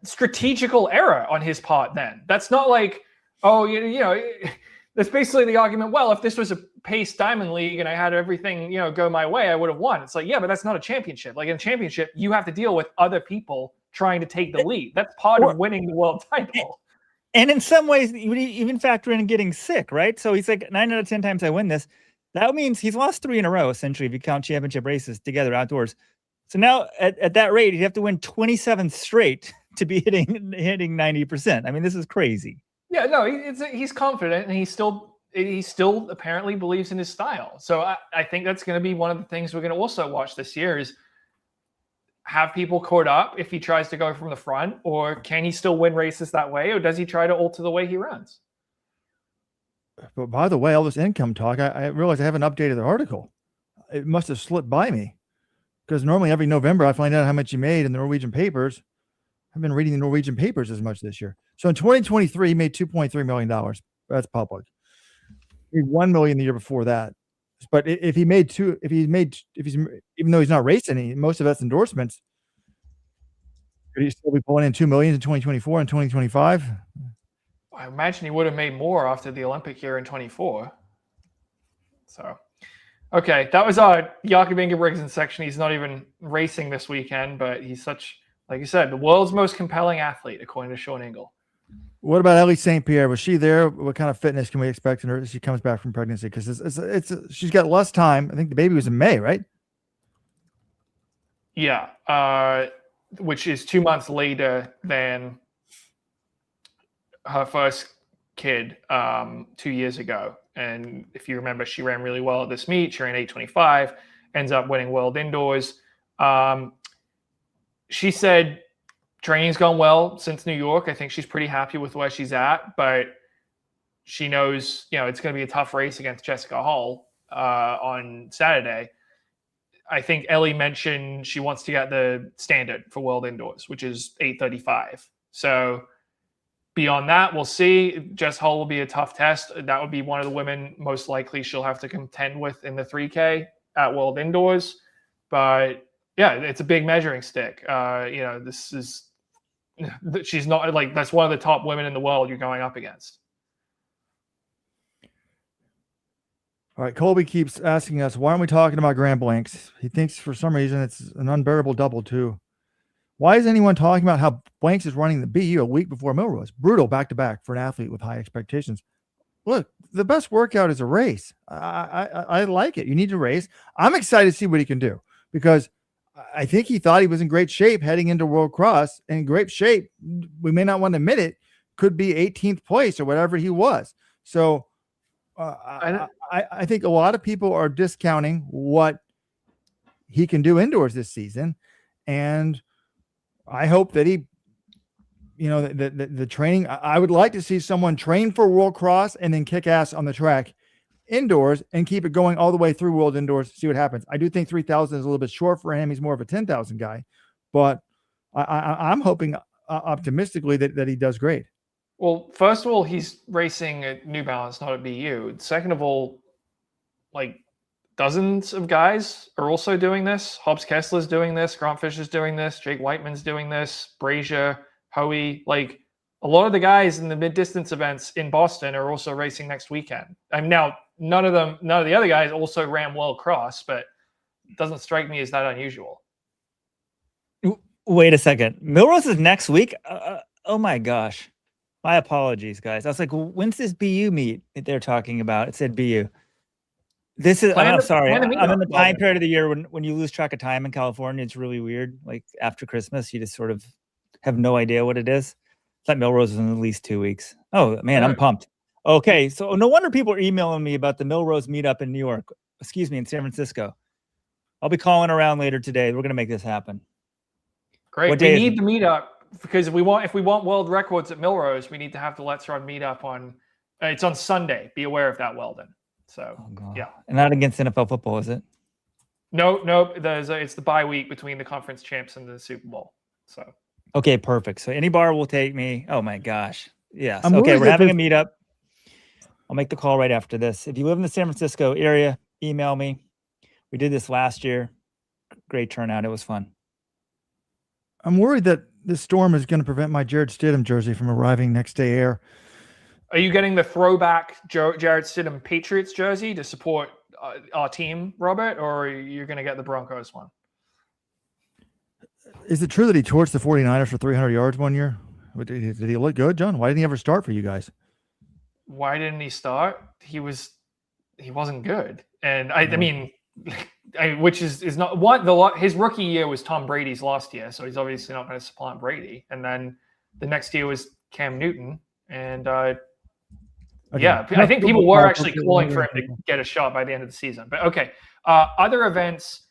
B: strategical error on his part then. That's not like, oh, that's basically the argument. Well, if this was a pace diamond league and I had everything, go my way, I would have won. It's like, yeah, but that's not a championship. Like in a championship, you have to deal with other people trying to take the lead. That's part of winning the world title.
C: And in some ways, you would even factor in getting sick, right? So he's like 9 out of 10 times I win this. That means he's lost 3 in a row, essentially, if you count championship races together outdoors. So now at that rate, he'd have to win 27 straight to be hitting 90%. I mean, this is crazy.
B: Yeah, no, he's confident, and he still apparently believes in his style. So I think that's going to be one of the things we're going to also watch this year is have people caught up if he tries to go from the front, or can he still win races that way, or does he try to alter the way he runs?
A: But by the way, all this income talk, I realized I haven't updated the article. It must have slipped by me, because normally every November I find out how much you made in the Norwegian papers. I've been reading the Norwegian papers as much this year. So in 2023, he made $2.3 million. That's public. He made $1 million the year before that. But if he's even though he's not racing, most of that's endorsements. Could he still be pulling in $2 million in 2024 and 2025?
B: I imagine he would have made more after the Olympic year in 24. So, okay, that was our Jakob Ingebrigtsen section. He's not even racing this weekend, but he's such, like you said, the world's most compelling athlete, according to Sean Engel.
A: What about Elle St. Pierre? Was she there? What kind of fitness can we expect in her as she comes back from pregnancy? Because she's got less time. I think the baby was in May, right?
B: Yeah. which is 2 months later than her first kid 2 years ago. And if you remember, she ran really well at this meet. She ran 8:25, ends up winning World Indoors. She said training's gone well since New York. I think she's pretty happy with where she's at, but she knows, it's going to be a tough race against Jessica Hull on Saturday. I think Elle mentioned she wants to get the standard for World Indoors, which is 8:35. So beyond that, we'll see. Jess Hull will be a tough test. That would be one of the women most likely she'll have to contend with in the 3K at World Indoors. But yeah, it's a big measuring stick. She's not like, that's one of the top women in the world you're going up against.
A: All right, Colby keeps asking us, why aren't we talking about Grand Blanks? He thinks for some reason it's an unbearable double too. Why is anyone talking about how Blanks is running the BU a week before Milrose? Brutal back-to-back for an athlete with high expectations. Look, the best workout is a race. I like it. You need to race. I'm excited to see what he can do because I think he thought he was in great shape heading into World Cross, and in great shape, we may not want to admit it, could be 18th place or whatever he was. So I think a lot of people are discounting what he can do indoors this season. And I hope that he, the training, I would like to see someone train for World Cross and then kick ass on the track indoors and keep it going all the way through World Indoors, see what happens. I do think 3,000 is a little bit short for him. He's more of a 10,000 guy, but I'm hoping optimistically that he does great.
B: Well, first of all, he's racing at New Balance, not at BU. Second of all, like dozens of guys are also doing this. Hobbs Kessler's doing this. Grant Fisher's doing this. Jake Whiteman's doing this. Brazier, Hoey, like a lot of the guys in the mid-distance events in Boston are also racing next weekend. Now none of the other guys also ran World Cross, but it doesn't strike me as that unusual.
C: Wait a second. Milrose is next week? Oh my gosh. My apologies, guys. I was like, when's this BU meet that they're talking about? It said BU. I'm sorry. I'm in the time period of the year when you lose track of time in California. It's really weird. Like after Christmas, you just sort of have no idea what it is. I thought Milrose was in at least 2 weeks. Oh, man, I'm pumped. Okay, so no wonder people are emailing me about the Milrose meetup in New York. Excuse me, in San Francisco. I'll be calling around later today. We're going to make this happen.
B: Great. We need the meetup because if we want world records at Milrose, we need to have the Let's Run meetup on. It's on Sunday. Be aware of that, Weldon. So yeah, and
C: not against NFL football, is it?
B: No. It's the bye week between the conference champs and the Super Bowl. So
C: okay, perfect. So any bar will take me. Oh my gosh, yes. Okay, we're having a meetup. I'll make the call right after this. If you live in the San Francisco area, email me. We did this last year. Great turnout. It was fun.
A: I'm worried that this storm is going to prevent my Jared Stidham jersey from arriving next day air.
B: Are you getting the throwback Jared Stidham Patriots jersey to support our team, Robert, or are you going to get the Broncos one?
A: Is it true that he torched the 49ers for 300 yards one year? Did he look good, John? Why didn't he ever start for you guys?
B: Why didn't he start? He wasn't good. And I mean, which is not what his rookie year was Tom Brady's last year. So he's obviously not going to supplant Brady. And then the next year was Cam Newton. And yeah, I think people were actually calling for him to get a shot by the end of the season. But okay, other events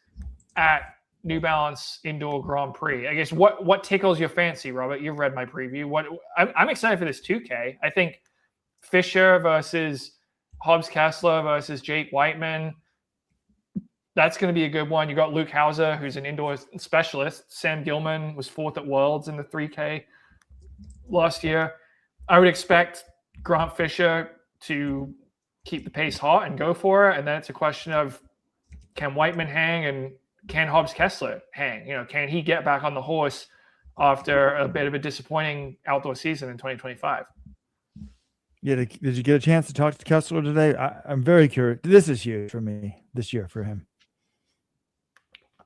B: at New Balance Indoor Grand Prix. I guess what tickles your fancy, Robert? You've read my preview. I'm excited for this 2K. I think Fisher versus Hobbs Kessler versus Jake Whiteman. That's going to be a good one. You got Luke Hauser, who's an indoor specialist. Sam Gilman was 4th at Worlds in the 3K last year. I would expect Grant Fisher to keep the pace hot and go for it. And then it's a question of can Whiteman hang and can Hobbs Kessler hang? Can he get back on the horse after a bit of a disappointing outdoor season in 2025?
A: Yeah, did you get a chance to talk to Kessler today? I'm very curious. This is huge for me this year for him.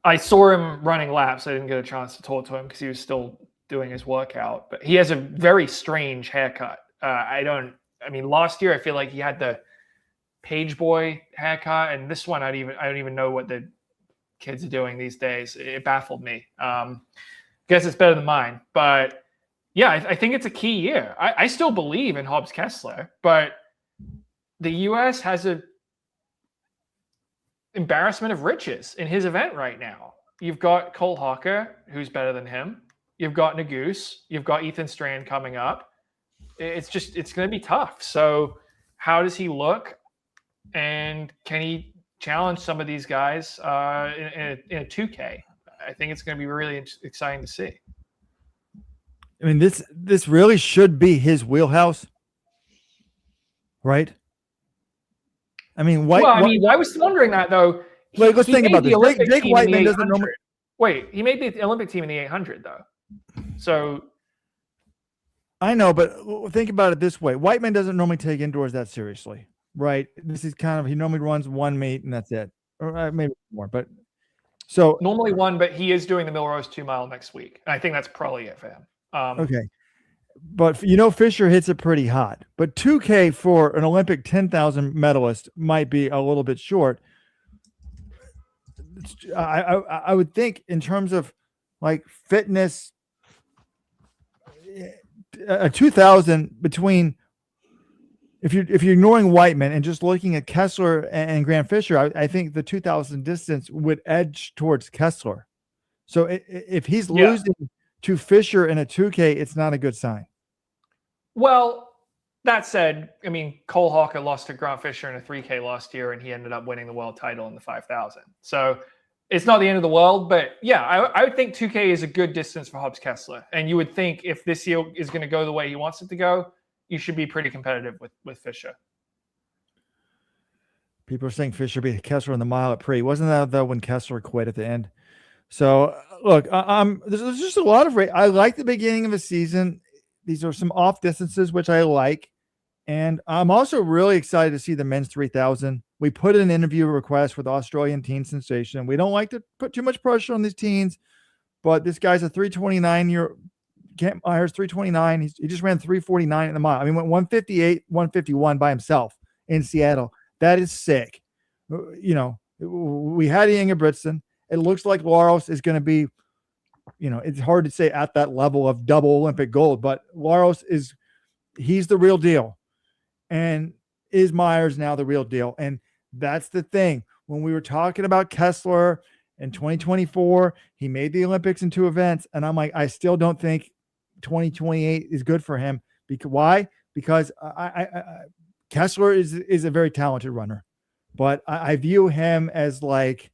B: I saw him running laps. I didn't get a chance to talk to him because he was still doing his workout. But he has a very strange haircut. Last year I feel like he had the page boy haircut, and this one I don't even know what the kids are doing these days. It baffled me. Guess it's better than mine. But yeah, I think it's a key year. I still believe in Hobbs Kessler, but the U.S. has a embarrassment of riches in his event right now. You've got Cole Hocker, who's better than him. You've got Nagoose. You've got Ethan Strand coming up. It's going to be tough. So how does he look? And can he challenge some of these guys in a 2K? I think it's going to be really exciting to see.
D: I mean, this really should be his wheelhouse, right? I mean,
B: I was wondering that though.
D: Let's think about this. Jake Whiteman doesn't normally.
B: Wait, he made the Olympic team in the 800 though. So
D: I know, but think about it this way: Whiteman doesn't normally take indoors that seriously, right? This is he normally runs one meet and that's it, or maybe more. But so
B: normally one, but he is doing the Millrose 2 mile next week. And I think that's probably it for him.
D: Okay. But Fisher hits it pretty hot. But 2K for an Olympic 10,000 medalist might be a little bit short. I would think in terms of like fitness, a 2,000 between if you're ignoring Whiteman and just looking at Kessler and Grant Fisher, I think the 2,000 distance would edge towards Kessler. So if he's losing to Fisher in a 2K, it's not a good sign.
B: Well, that said, I mean, Cole Hocker lost to Grant Fisher in a 3K last year, and he ended up winning the world title in the 5,000. So it's not the end of the world, but yeah, I would think 2K is a good distance for Hobbs Kessler. And you would think if this year is going to go the way he wants it to go, you should be pretty competitive with Fisher.
D: People are saying Fisher beat Kessler in the mile at Pre. Wasn't that though when Kessler quit at the end? So look, there's just a lot of I like the beginning of a season. These are some off distances, which I like. And I'm also really excited to see the men's 3,000. We put in an interview request with Australian teen sensation. We don't like to put too much pressure on these teens, but this guy's a 329-year Kent Myers, 329. He just ran 349 in the mile. I mean, went 158, 151 by himself in Seattle. That is sick. We had Ingebrigtsen. It looks like Lyles is going to be, it's hard to say at that level of double Olympic gold, but Lyles he's the real deal. And is Myers now the real deal? And that's the thing. When we were talking about Kessler in 2024, he made the Olympics in 2 events. And I'm like, I still don't think 2028 is good for him. Why? Because Kessler is a very talented runner, but I view him as like,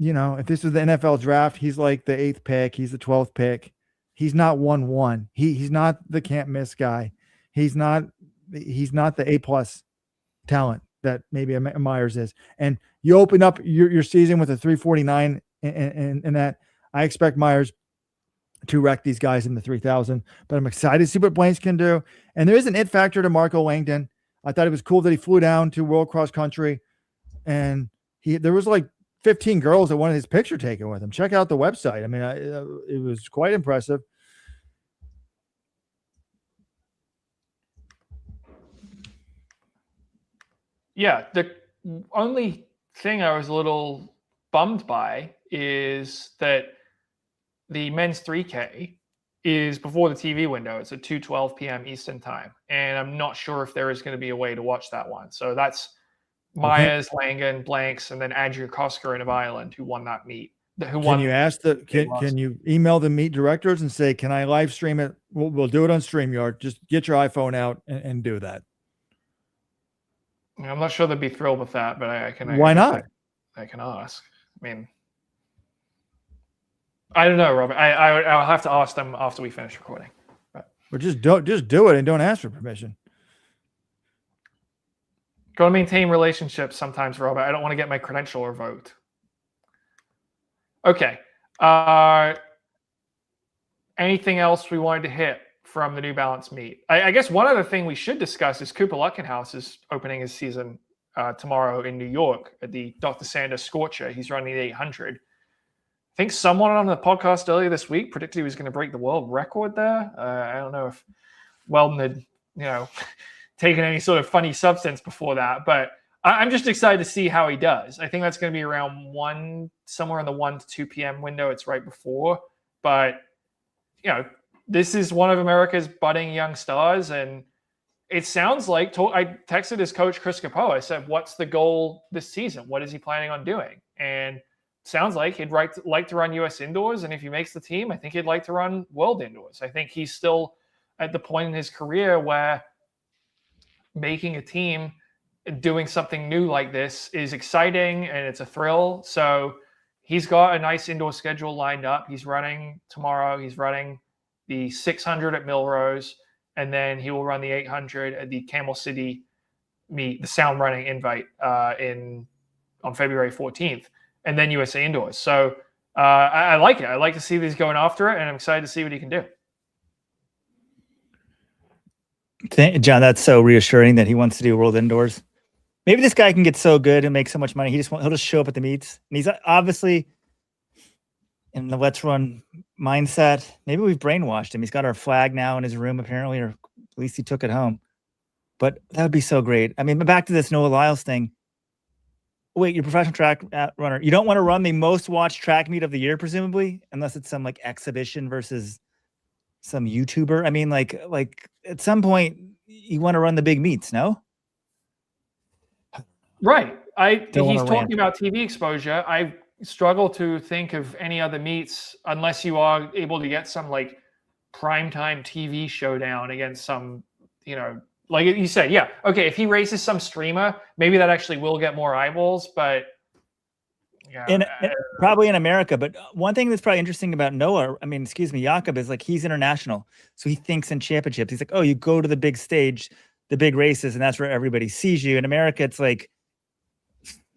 D: if this was the NFL draft, he's like the 8th pick. He's the 12th pick. He's not 1-1. He's not the can't miss guy. He's not the A+ talent that maybe Myers is. And you open up your season with a 349 and that I expect Myers to wreck these guys in the 3,000, but I'm excited to see what Blanks can do. And there is an it factor to Marco Langdon. I thought it was cool that he flew down to World Cross Country and there was like 15 girls that wanted his picture taken with him. Check out the website. I mean, it was quite impressive.
B: Yeah, the only thing I was a little bummed by is that the men's 3K is before the TV window. It's at 2:12 p.m. Eastern time. And I'm not sure if there is going to be a way to watch that one. So that's Myers, Langen, Blanks, and then Andrew Kosker of Ireland who won that meet.
D: Can you email the meet directors and say, can I live stream it? We'll do it on StreamYard. Just get your iPhone out and do that.
B: I'm not sure they'd be thrilled with that, but I can.
D: Why not?
B: I can ask. I mean, I don't know, Robert. I'll have to ask them after we finish recording.
D: Or just do it and don't ask for permission.
B: Got to maintain relationships sometimes, Robert. I don't want to get my credential revoked. Okay. Anything else we wanted to hit from the New Balance meet? I guess one other thing we should discuss is Cooper Lutckenhaus is opening his season tomorrow in New York at the Dr. Sanders Scorcher. He's running the 800. I think someone on the podcast earlier this week predicted he was going to break the world record there. I don't know if Weldon had, taken any sort of funny substance before that, but I'm just excited to see how he does. I think that's going to be around somewhere in the 1 to 2 p.m. window. It's right before, but this is one of America's budding young stars, and it sounds like I texted his coach Chris Capo. I said, "What's the goal this season? What is he planning on doing?" And sounds like he'd like to run U.S. indoors, and if he makes the team, I think he'd like to run World indoors. I think he's still at the point in his career where making a team, doing something new like this is exciting and it's a thrill. So he's got a nice indoor schedule lined up. He's running tomorrow. He's running the 600 at Millrose, and then he will run the 800 at the Camel City meet, the Sound Running Invite on February 14th, and then USA Indoors. So I like it. I like to see these going after it, and I'm excited to see what he can do.
C: John, that's so reassuring that he wants to do World Indoors. Maybe this guy can get so good and make so much money. He'll just show up at the meets, and he's obviously in the let's run mindset. Maybe we've brainwashed him. He's got our flag now in his room, apparently, or at least he took it home. But that would be so great. I mean, back to this Noah Lyles thing. Wait, you're a professional track runner. You don't want to run the most watched track meet of the year, presumably, unless it's some like exhibition versus some YouTuber. I mean, like at some point you want to run the big meets, no?
B: Right. He's talking about TV exposure. I struggle to think of any other meets unless you are able to get some like primetime TV showdown against some, like you said, yeah. Okay, if he races some streamer, maybe that actually will get more eyeballs, but yeah.
C: Probably in America. But one thing that's probably interesting about Jakob, is like he's international. So he thinks in championships. He's like, oh, you go to the big stage, the big races, and that's where everybody sees you. In America, it's like,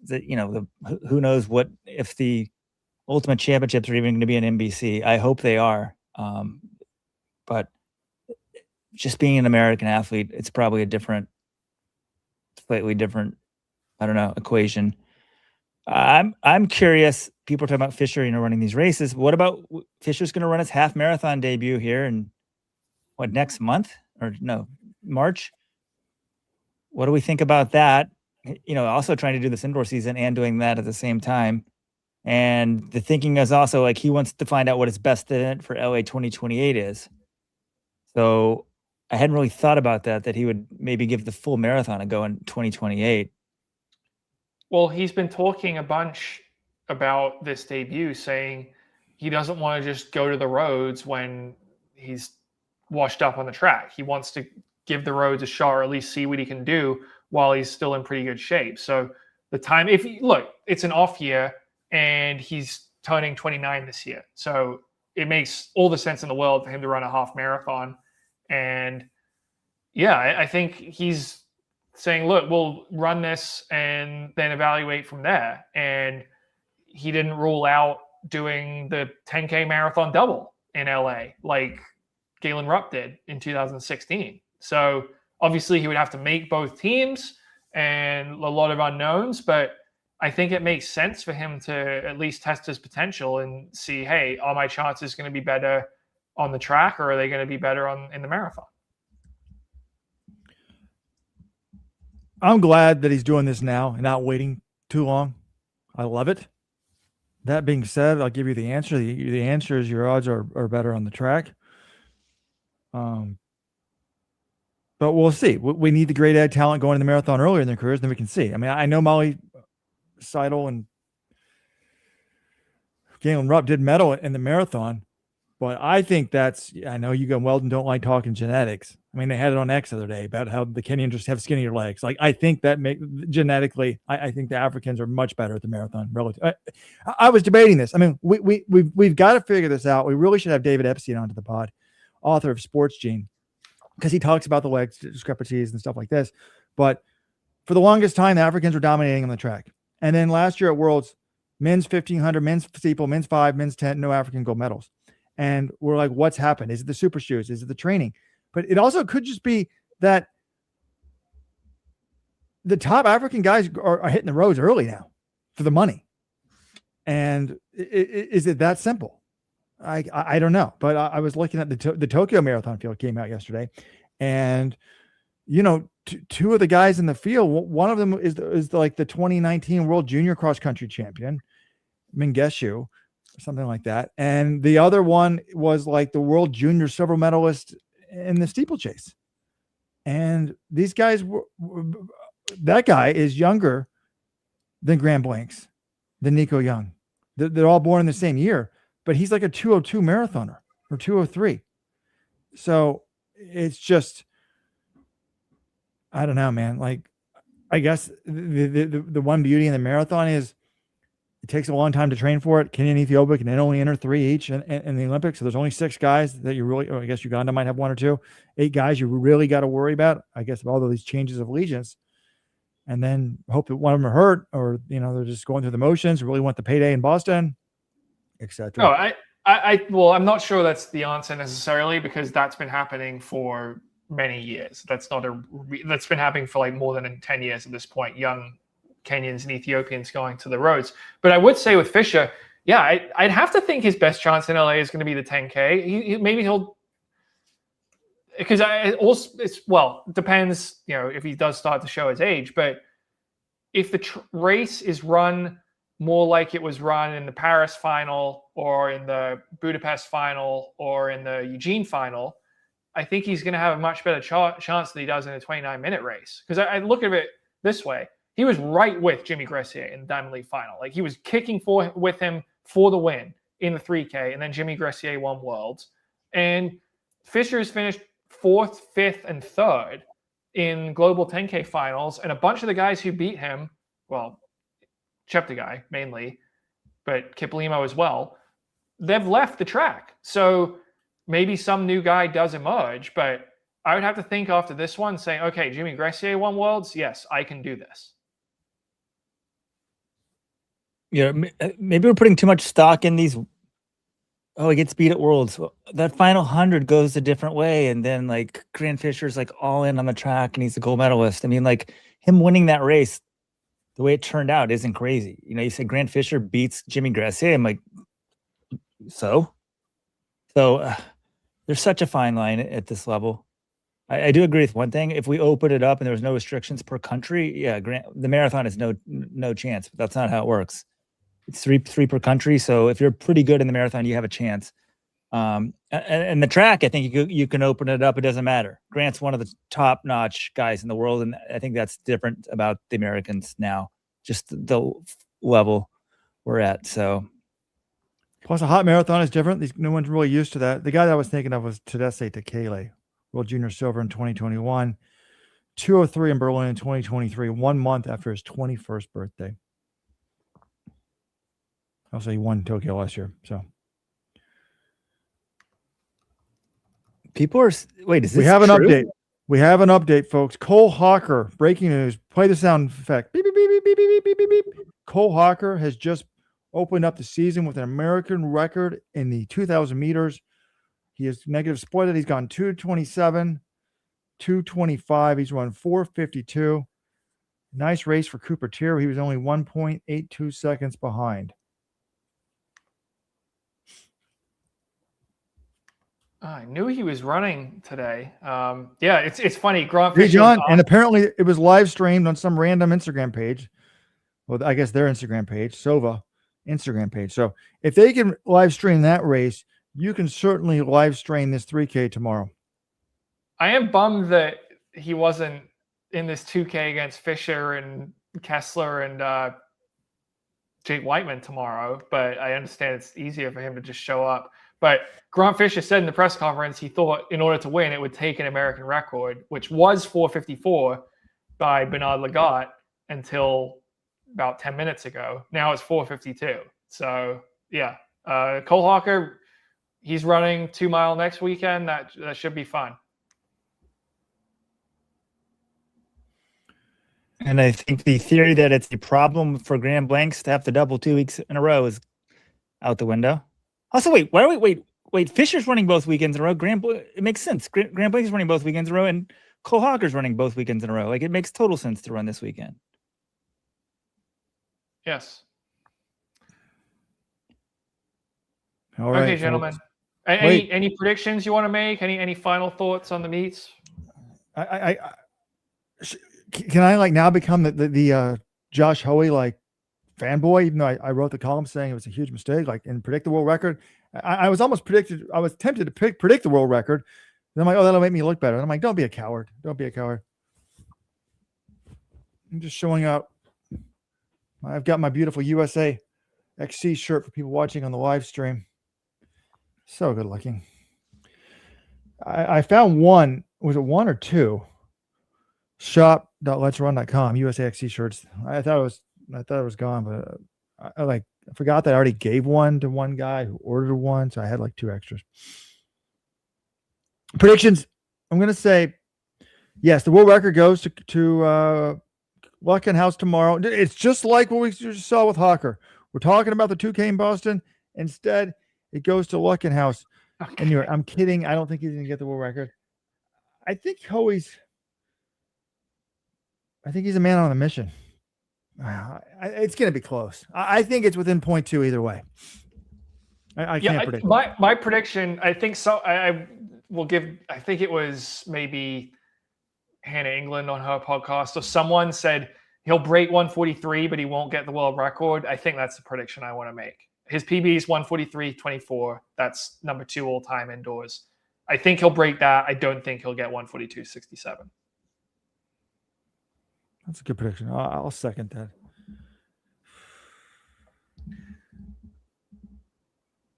C: who knows what if the ultimate championships are even going to be an NBC. I hope they are. But just being an American athlete, it's probably slightly different, equation. I'm curious. People are talking about Fisher, running these races. What about Fisher's going to run his half marathon debut here in next month or no, March? What do we think about that? Also trying to do this indoor season and doing that at the same time. And the thinking is also like he wants to find out what his best event for LA 2028 is. So I hadn't really thought about that he would maybe give the full marathon a go in 2028.
B: Well, he's been talking a bunch about this debut, saying he doesn't want to just go to the roads when he's washed up on the track. He wants to give the roads a shot, or at least see what he can do while he's still in pretty good shape. So the time, it's an off year and he's turning 29 this year. So it makes all the sense in the world for him to run a half marathon. And yeah, I think he's saying, look, we'll run this and then evaluate from there. And he didn't rule out doing the 10K marathon double in LA like Galen Rupp did in 2016. So obviously he would have to make both teams and a lot of unknowns, but I think it makes sense for him to at least test his potential and see, hey, are my chances going to be better on the track, or are they going to be better in the marathon?
D: I'm glad that he's doing this now and not waiting too long. I love it. That being said, I'll give you the answer. The answer is your odds are better on the track. But we'll see. We need the great ed talent going in the marathon earlier in their careers, then we can see. I mean, I know Molly Seidel and Galen Rupp did medal in the marathon, but I think I know you and Weldon don't like talking genetics. I mean, they had it on X the other day about how the Kenyans just have skinnier legs. Like, I think that genetically, I think the Africans are much better at the marathon. Relative. I was debating this. I mean, we've got to figure this out. We really should have David Epstein onto the pod, author of Sports Gene, because he talks about the leg discrepancies and stuff like this. But for the longest time, the Africans were dominating on the track. And then last year at Worlds, men's 1500, men's steeple, men's 5, men's 10, no African gold medals. And we're like, what's happened? Is it the super shoes? Is it the training? But it also could just be that the top African guys are hitting the roads early now for the money. And is it that simple? I don't know. But I was looking at the Tokyo Marathon field came out yesterday. And two of the guys in the field, one of them is like the 2019 World Junior Cross Country Champion, Mingeshu, or something like that. And the other one was like the World Junior silver medalist in the steeplechase. And these guys that guy is younger than Graham Blanks, than Nico Young. They're all born in the same year, but he's like a 202 marathoner or 203. So it's just, I don't know, man. Like, I guess the one beauty in the marathon is it takes a long time to train for it. Kenya and Ethiopia can only enter 3 each in the Olympics. So there's only 6 guys that you really, or I guess Uganda might have 1 or 2, 8 guys you really got to worry about, I guess, of all of these changes of allegiance. And then hope that one of them are hurt, or, they're just going through the motions, really want the payday in Boston, etc.
B: No, well, I'm not sure that's the answer necessarily, because that's been happening for many years. That's been happening for like more than 10 years at this point. Young Kenyans and Ethiopians going to the roads. But I would say with Fisher, yeah, I'd have to think his best chance in LA is going to be the 10K. Maybe he'll, because it depends, if he does start to show his age. But if the race is run more like it was run in the Paris final or in the Budapest final or in the Eugene final, I think he's going to have a much better chance than he does in a 29-minute race. Because I look at it this way. He was right with Jimmy Gressier in the Diamond League final. Like, he was kicking with him for the win in the 3K, and then Jimmy Gressier won Worlds. And Fisher has finished 4th, 5th, and 3rd in global 10K finals. And a bunch of the guys who beat him, well, Cheptegei mainly, but Kiplimo as well, they've left the track. So maybe some new guy does emerge, but I would have to think after this one saying, okay, Jimmy Gressier won Worlds. Yes, I can do this.
C: Yeah, maybe we're putting too much stock in these. Oh, he gets beat at Worlds. That final 100 goes a different way, and then like Grant Fisher's like all in on the track, and he's a gold medalist. I mean, like, him winning that race, the way it turned out, isn't crazy. You said Grant Fisher beats Jimmy Gressier. I'm like, so there's such a fine line at this level. I do agree with one thing. If we open it up and there was no restrictions per country, yeah, the marathon is no chance. But that's not how it works. It's three per country. So if you're pretty good in the marathon, you have a chance. And the track, I think you can open it up. It doesn't matter. Grant's one of the top-notch guys in the world, and I think that's different about the Americans now, just the level we're at. So,
D: plus a hot marathon is different. No one's really used to that. The guy that I was thinking of was Tadesse Tekele, World Junior Silver in 2021, 203 in Berlin in 2023, 1 month after his 21st birthday. Also, he won Tokyo last year. So
C: people are wait. Is this
D: we have an
C: true?
D: update? We have an update, folks. Cole Hocker, breaking news. Play the sound effect. Beep, beep, beep, beep, beep, beep, beep, beep. Cole Hocker has just opened up the season with an American record in the 2,000 meters. He has negative split. He's gone 227, 225. He's run 452. Nice race for Cooper Tier. He was only 1.82 seconds behind.
B: I knew he was running today. Yeah, it's funny. Grant
D: Hey,
B: Fisher,
D: John, and apparently it was live streamed on some random Instagram page. Well, I guess their Instagram page, Sova Instagram page. So if they can live stream that race, you can certainly live stream this 3K tomorrow.
B: I am bummed that he wasn't in this 2K against Fisher and Kessler and Jake Whiteman tomorrow, but I understand it's easier for him to just show up. But Grant Fisher said in the press conference he thought in order to win, it would take an American record, which was 4:54 by Bernard Lagat until about 10 minutes ago. Now it's 4:52. So, yeah, Cole Hocker, he's running 2 mile next weekend. That should be fun.
C: And I think the theory that it's a problem for Graham Blanks to have to double 2 weeks in a row is out the window. Also, wait. Fisher's running both weekends in a row. It makes sense. Graham Blanks is running both weekends in a row, and Cole Hocker's running both weekends in a row. Like, it makes total sense to run this weekend.
B: Yes.
D: All right,
B: okay, gentlemen. Any predictions you want to make? Any final thoughts on the meets?
D: Can I like now become the Josh Hoey like fanboy? Even though I wrote the column saying it was a huge mistake, like and predict the world record. I was almost predicted. I was tempted to predict the world record. And I'm like, oh, that'll make me look better. And I'm like, don't be a coward. Don't be a coward. I'm just showing up. I've got my beautiful USA XC shirt for people watching on the live stream. So good looking. I found one. Was it one or two? Shop.letsrun.com. USA XC shirts. I thought it was gone, but I forgot that I already gave one to one guy who ordered one, so I had like 2 extras. Predictions. I'm gonna say yes. The world record goes to Lutckenhaus tomorrow. It's just like what we just saw with Hocker. We're talking about the 2K in Boston. Instead, it goes to Lutckenhaus.
B: Okay.
D: And I'm kidding. I don't think he's gonna get the world record. I think Hoey's a man on a mission. It's going to be close. I think it's within 0.2 either way. I can't predict.
B: My prediction, I think so. I will give, I think it was maybe Hannah England on her podcast or someone said he'll break 143, but he won't get the world record. I think that's the prediction I want to make. His PB is 143.24. That's number 2 all time indoors. I think he'll break that. I don't think he'll get 142.67.
D: That's a good prediction. I'll second that.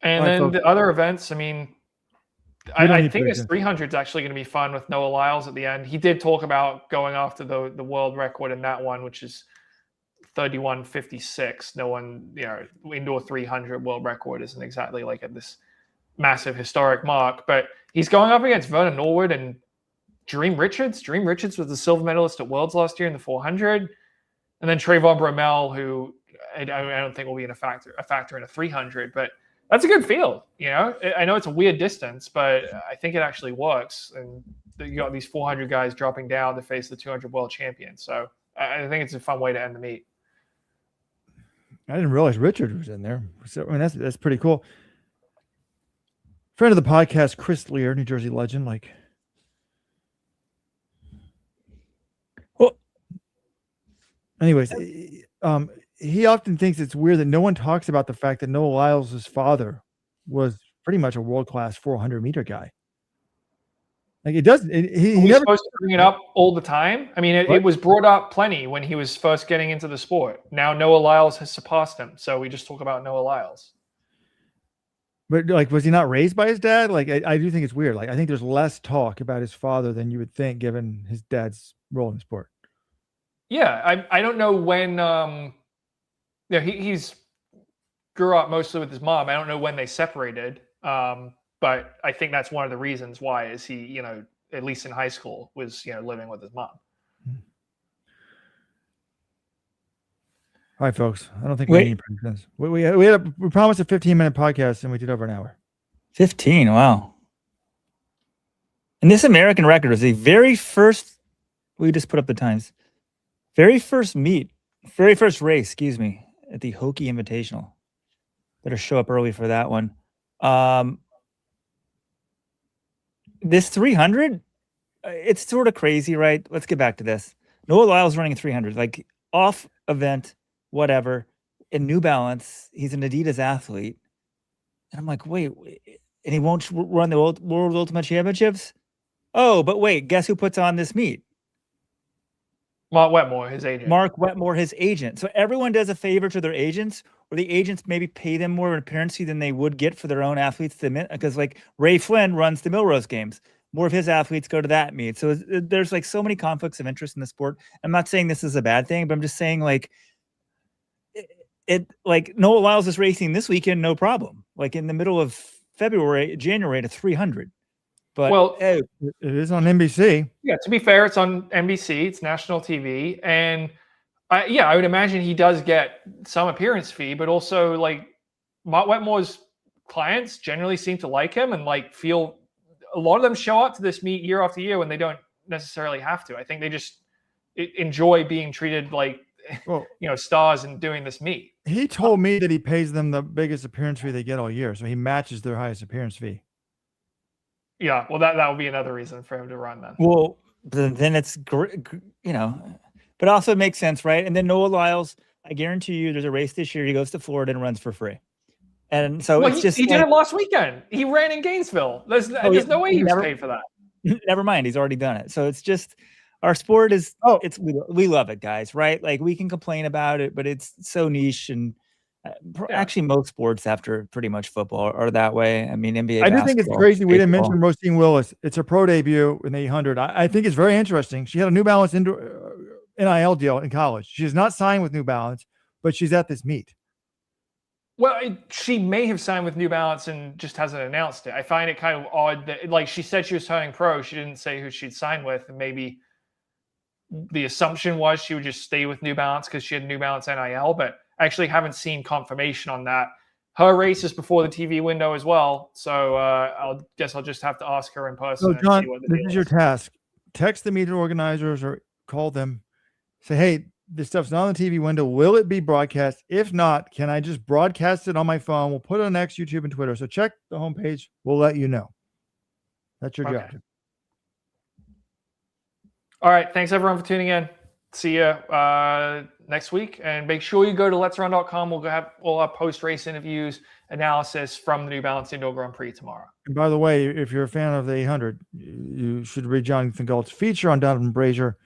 B: And then the other events, I mean, I think this 300 is actually going to be fun with Noah Lyles at the end. He did talk about going after the world record in that one, which is 31.56. No one, indoor 300 world record isn't exactly like at this massive historic mark, but he's going up against Vernon Norwood and Dream Richards. Dream Richards was the silver medalist at Worlds last year in the 400. And then Trayvon Bromell, who I don't think will be a factor in a 300, but that's a good field. I know it's a weird distance, but I think it actually works. And you got these 400 guys dropping down to face the 200 world champion. So I think it's a fun way to end the meet.
D: I didn't realize Richard was in there. So I mean, that's pretty cool. Friend of the podcast, Chris Lear, New Jersey legend. Anyways, he often thinks it's weird that no one talks about the fact that Noah Lyles' father was pretty much a world-class 400-meter guy. Like it doesn't. He never
B: supposed to bring it up all the time. I mean, it was brought up plenty when he was first getting into the sport. Now Noah Lyles has surpassed him, so we just talk about Noah Lyles.
D: But was he not raised by his dad? I do think it's weird. I think there's less talk about his father than you would think, given his dad's role in the sport.
B: Yeah, I don't know when. He's grew up mostly with his mom. I don't know when they separated, but I think that's one of the reasons why is he, at least in high school, was living with his mom.
D: All right, folks. I don't think we need predictions. We promised a 15-minute podcast, and we did over an hour.
C: 15. Wow. And this American record was the very first. We just put up the times. Very first race, at the Hockey Invitational. Better show up early for that one. This 300, it's sort of crazy, right? Let's get back to this. Noah Lyles running a 300, off event, whatever, in New Balance. He's an Adidas athlete. And I'm like, wait, and he won't run the World Ultimate Championships? Oh, but wait, guess who puts on this meet?
B: Mark Wetmore, his agent.
C: Mark Wetmore, his agent. So everyone does a favor to their agents, or the agents maybe pay them more in appearance fee than they would get for their own athletes. Because Ray Flynn runs the Millrose Games. More of his athletes go to that meet. So there's so many conflicts of interest in the sport. I'm not saying this is a bad thing, but I'm just saying Noah Lyles is racing this weekend, no problem. In the middle of January at a 300. But
D: it is on NBC.
B: Yeah, to be fair, it's on NBC. It's national TV, and I would imagine he does get some appearance fee, but also Mark Wetmore's clients generally seem to like him and feel a lot of them show up to this meet year after year when they don't necessarily have to. I think they just enjoy being treated stars and doing this meet.
D: He told me that he pays them the biggest appearance fee they get all year, so he matches their highest appearance fee.
B: Yeah, well, that would be another reason for him to run then.
C: Well, but then it's but also it makes sense, right? And then Noah Lyles, I guarantee you, there's a race this year. He goes to Florida and runs for free, and so it's just
B: he did it last weekend. He ran in Gainesville. There's no way he was paid for that.
C: Never mind, he's already done it. So it's just our sport is we love it, guys, right? Like we can complain about it, but it's so niche, and actually most sports after pretty much football are that way. I mean, NBA.
D: I do think it's crazy we didn't mention Roisin Willis. It's a pro debut in the 800. I think it's very interesting. She had a New Balance indoor NIL deal in college. She is not signed with New Balance, but she's at this meet.
B: Well, she may have signed with New Balance and just hasn't announced it. I find it kind of odd that, like, she said she was signing pro. She didn't say who she'd signed with, and maybe the assumption was she would just stay with New Balance because she had New Balance NIL, but I actually haven't seen confirmation on that. Her race is before the TV window as well, so I'll just have to ask her in person.
D: So, John, this is your task. Text the meet organizers or call them. Say, hey, this stuff's not on the TV window. Will it be broadcast? If not, can I just broadcast it on my phone? We'll put it on X, YouTube, and Twitter. So check the homepage. We'll let you know. That's your job.
B: All right. Thanks, everyone, for tuning in. See you next week. And make sure you go to letsrun.com. We'll have all our post-race interviews, analysis from the New Balance Indoor Grand Prix tomorrow.
D: And by the way, if you're a fan of the 800, you should read Jonathan Gault's feature on Donovan Brazier.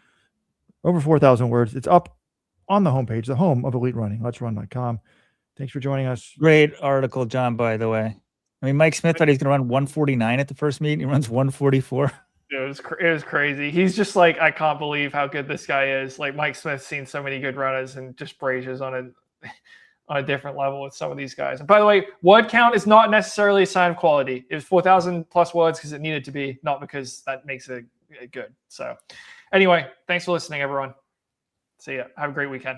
D: Over 4,000 words. It's up on the homepage, the home of Elite Running, letsrun.com. Thanks for joining us.
C: Great article, John, by the way. I mean, Mike Smith thought he's going to run 149 at the first meet, and he runs 144.
B: It was crazy. He's just like, I can't believe how good this guy is. Like, Mike Smith's seen so many good runners, and just Brazier's on a different level with some of these guys. And by the way, word count is not necessarily a sign of quality. It was 4,000 plus words because it needed to be, not because that makes it good. So anyway, thanks for listening, everyone. See ya. Have a great weekend.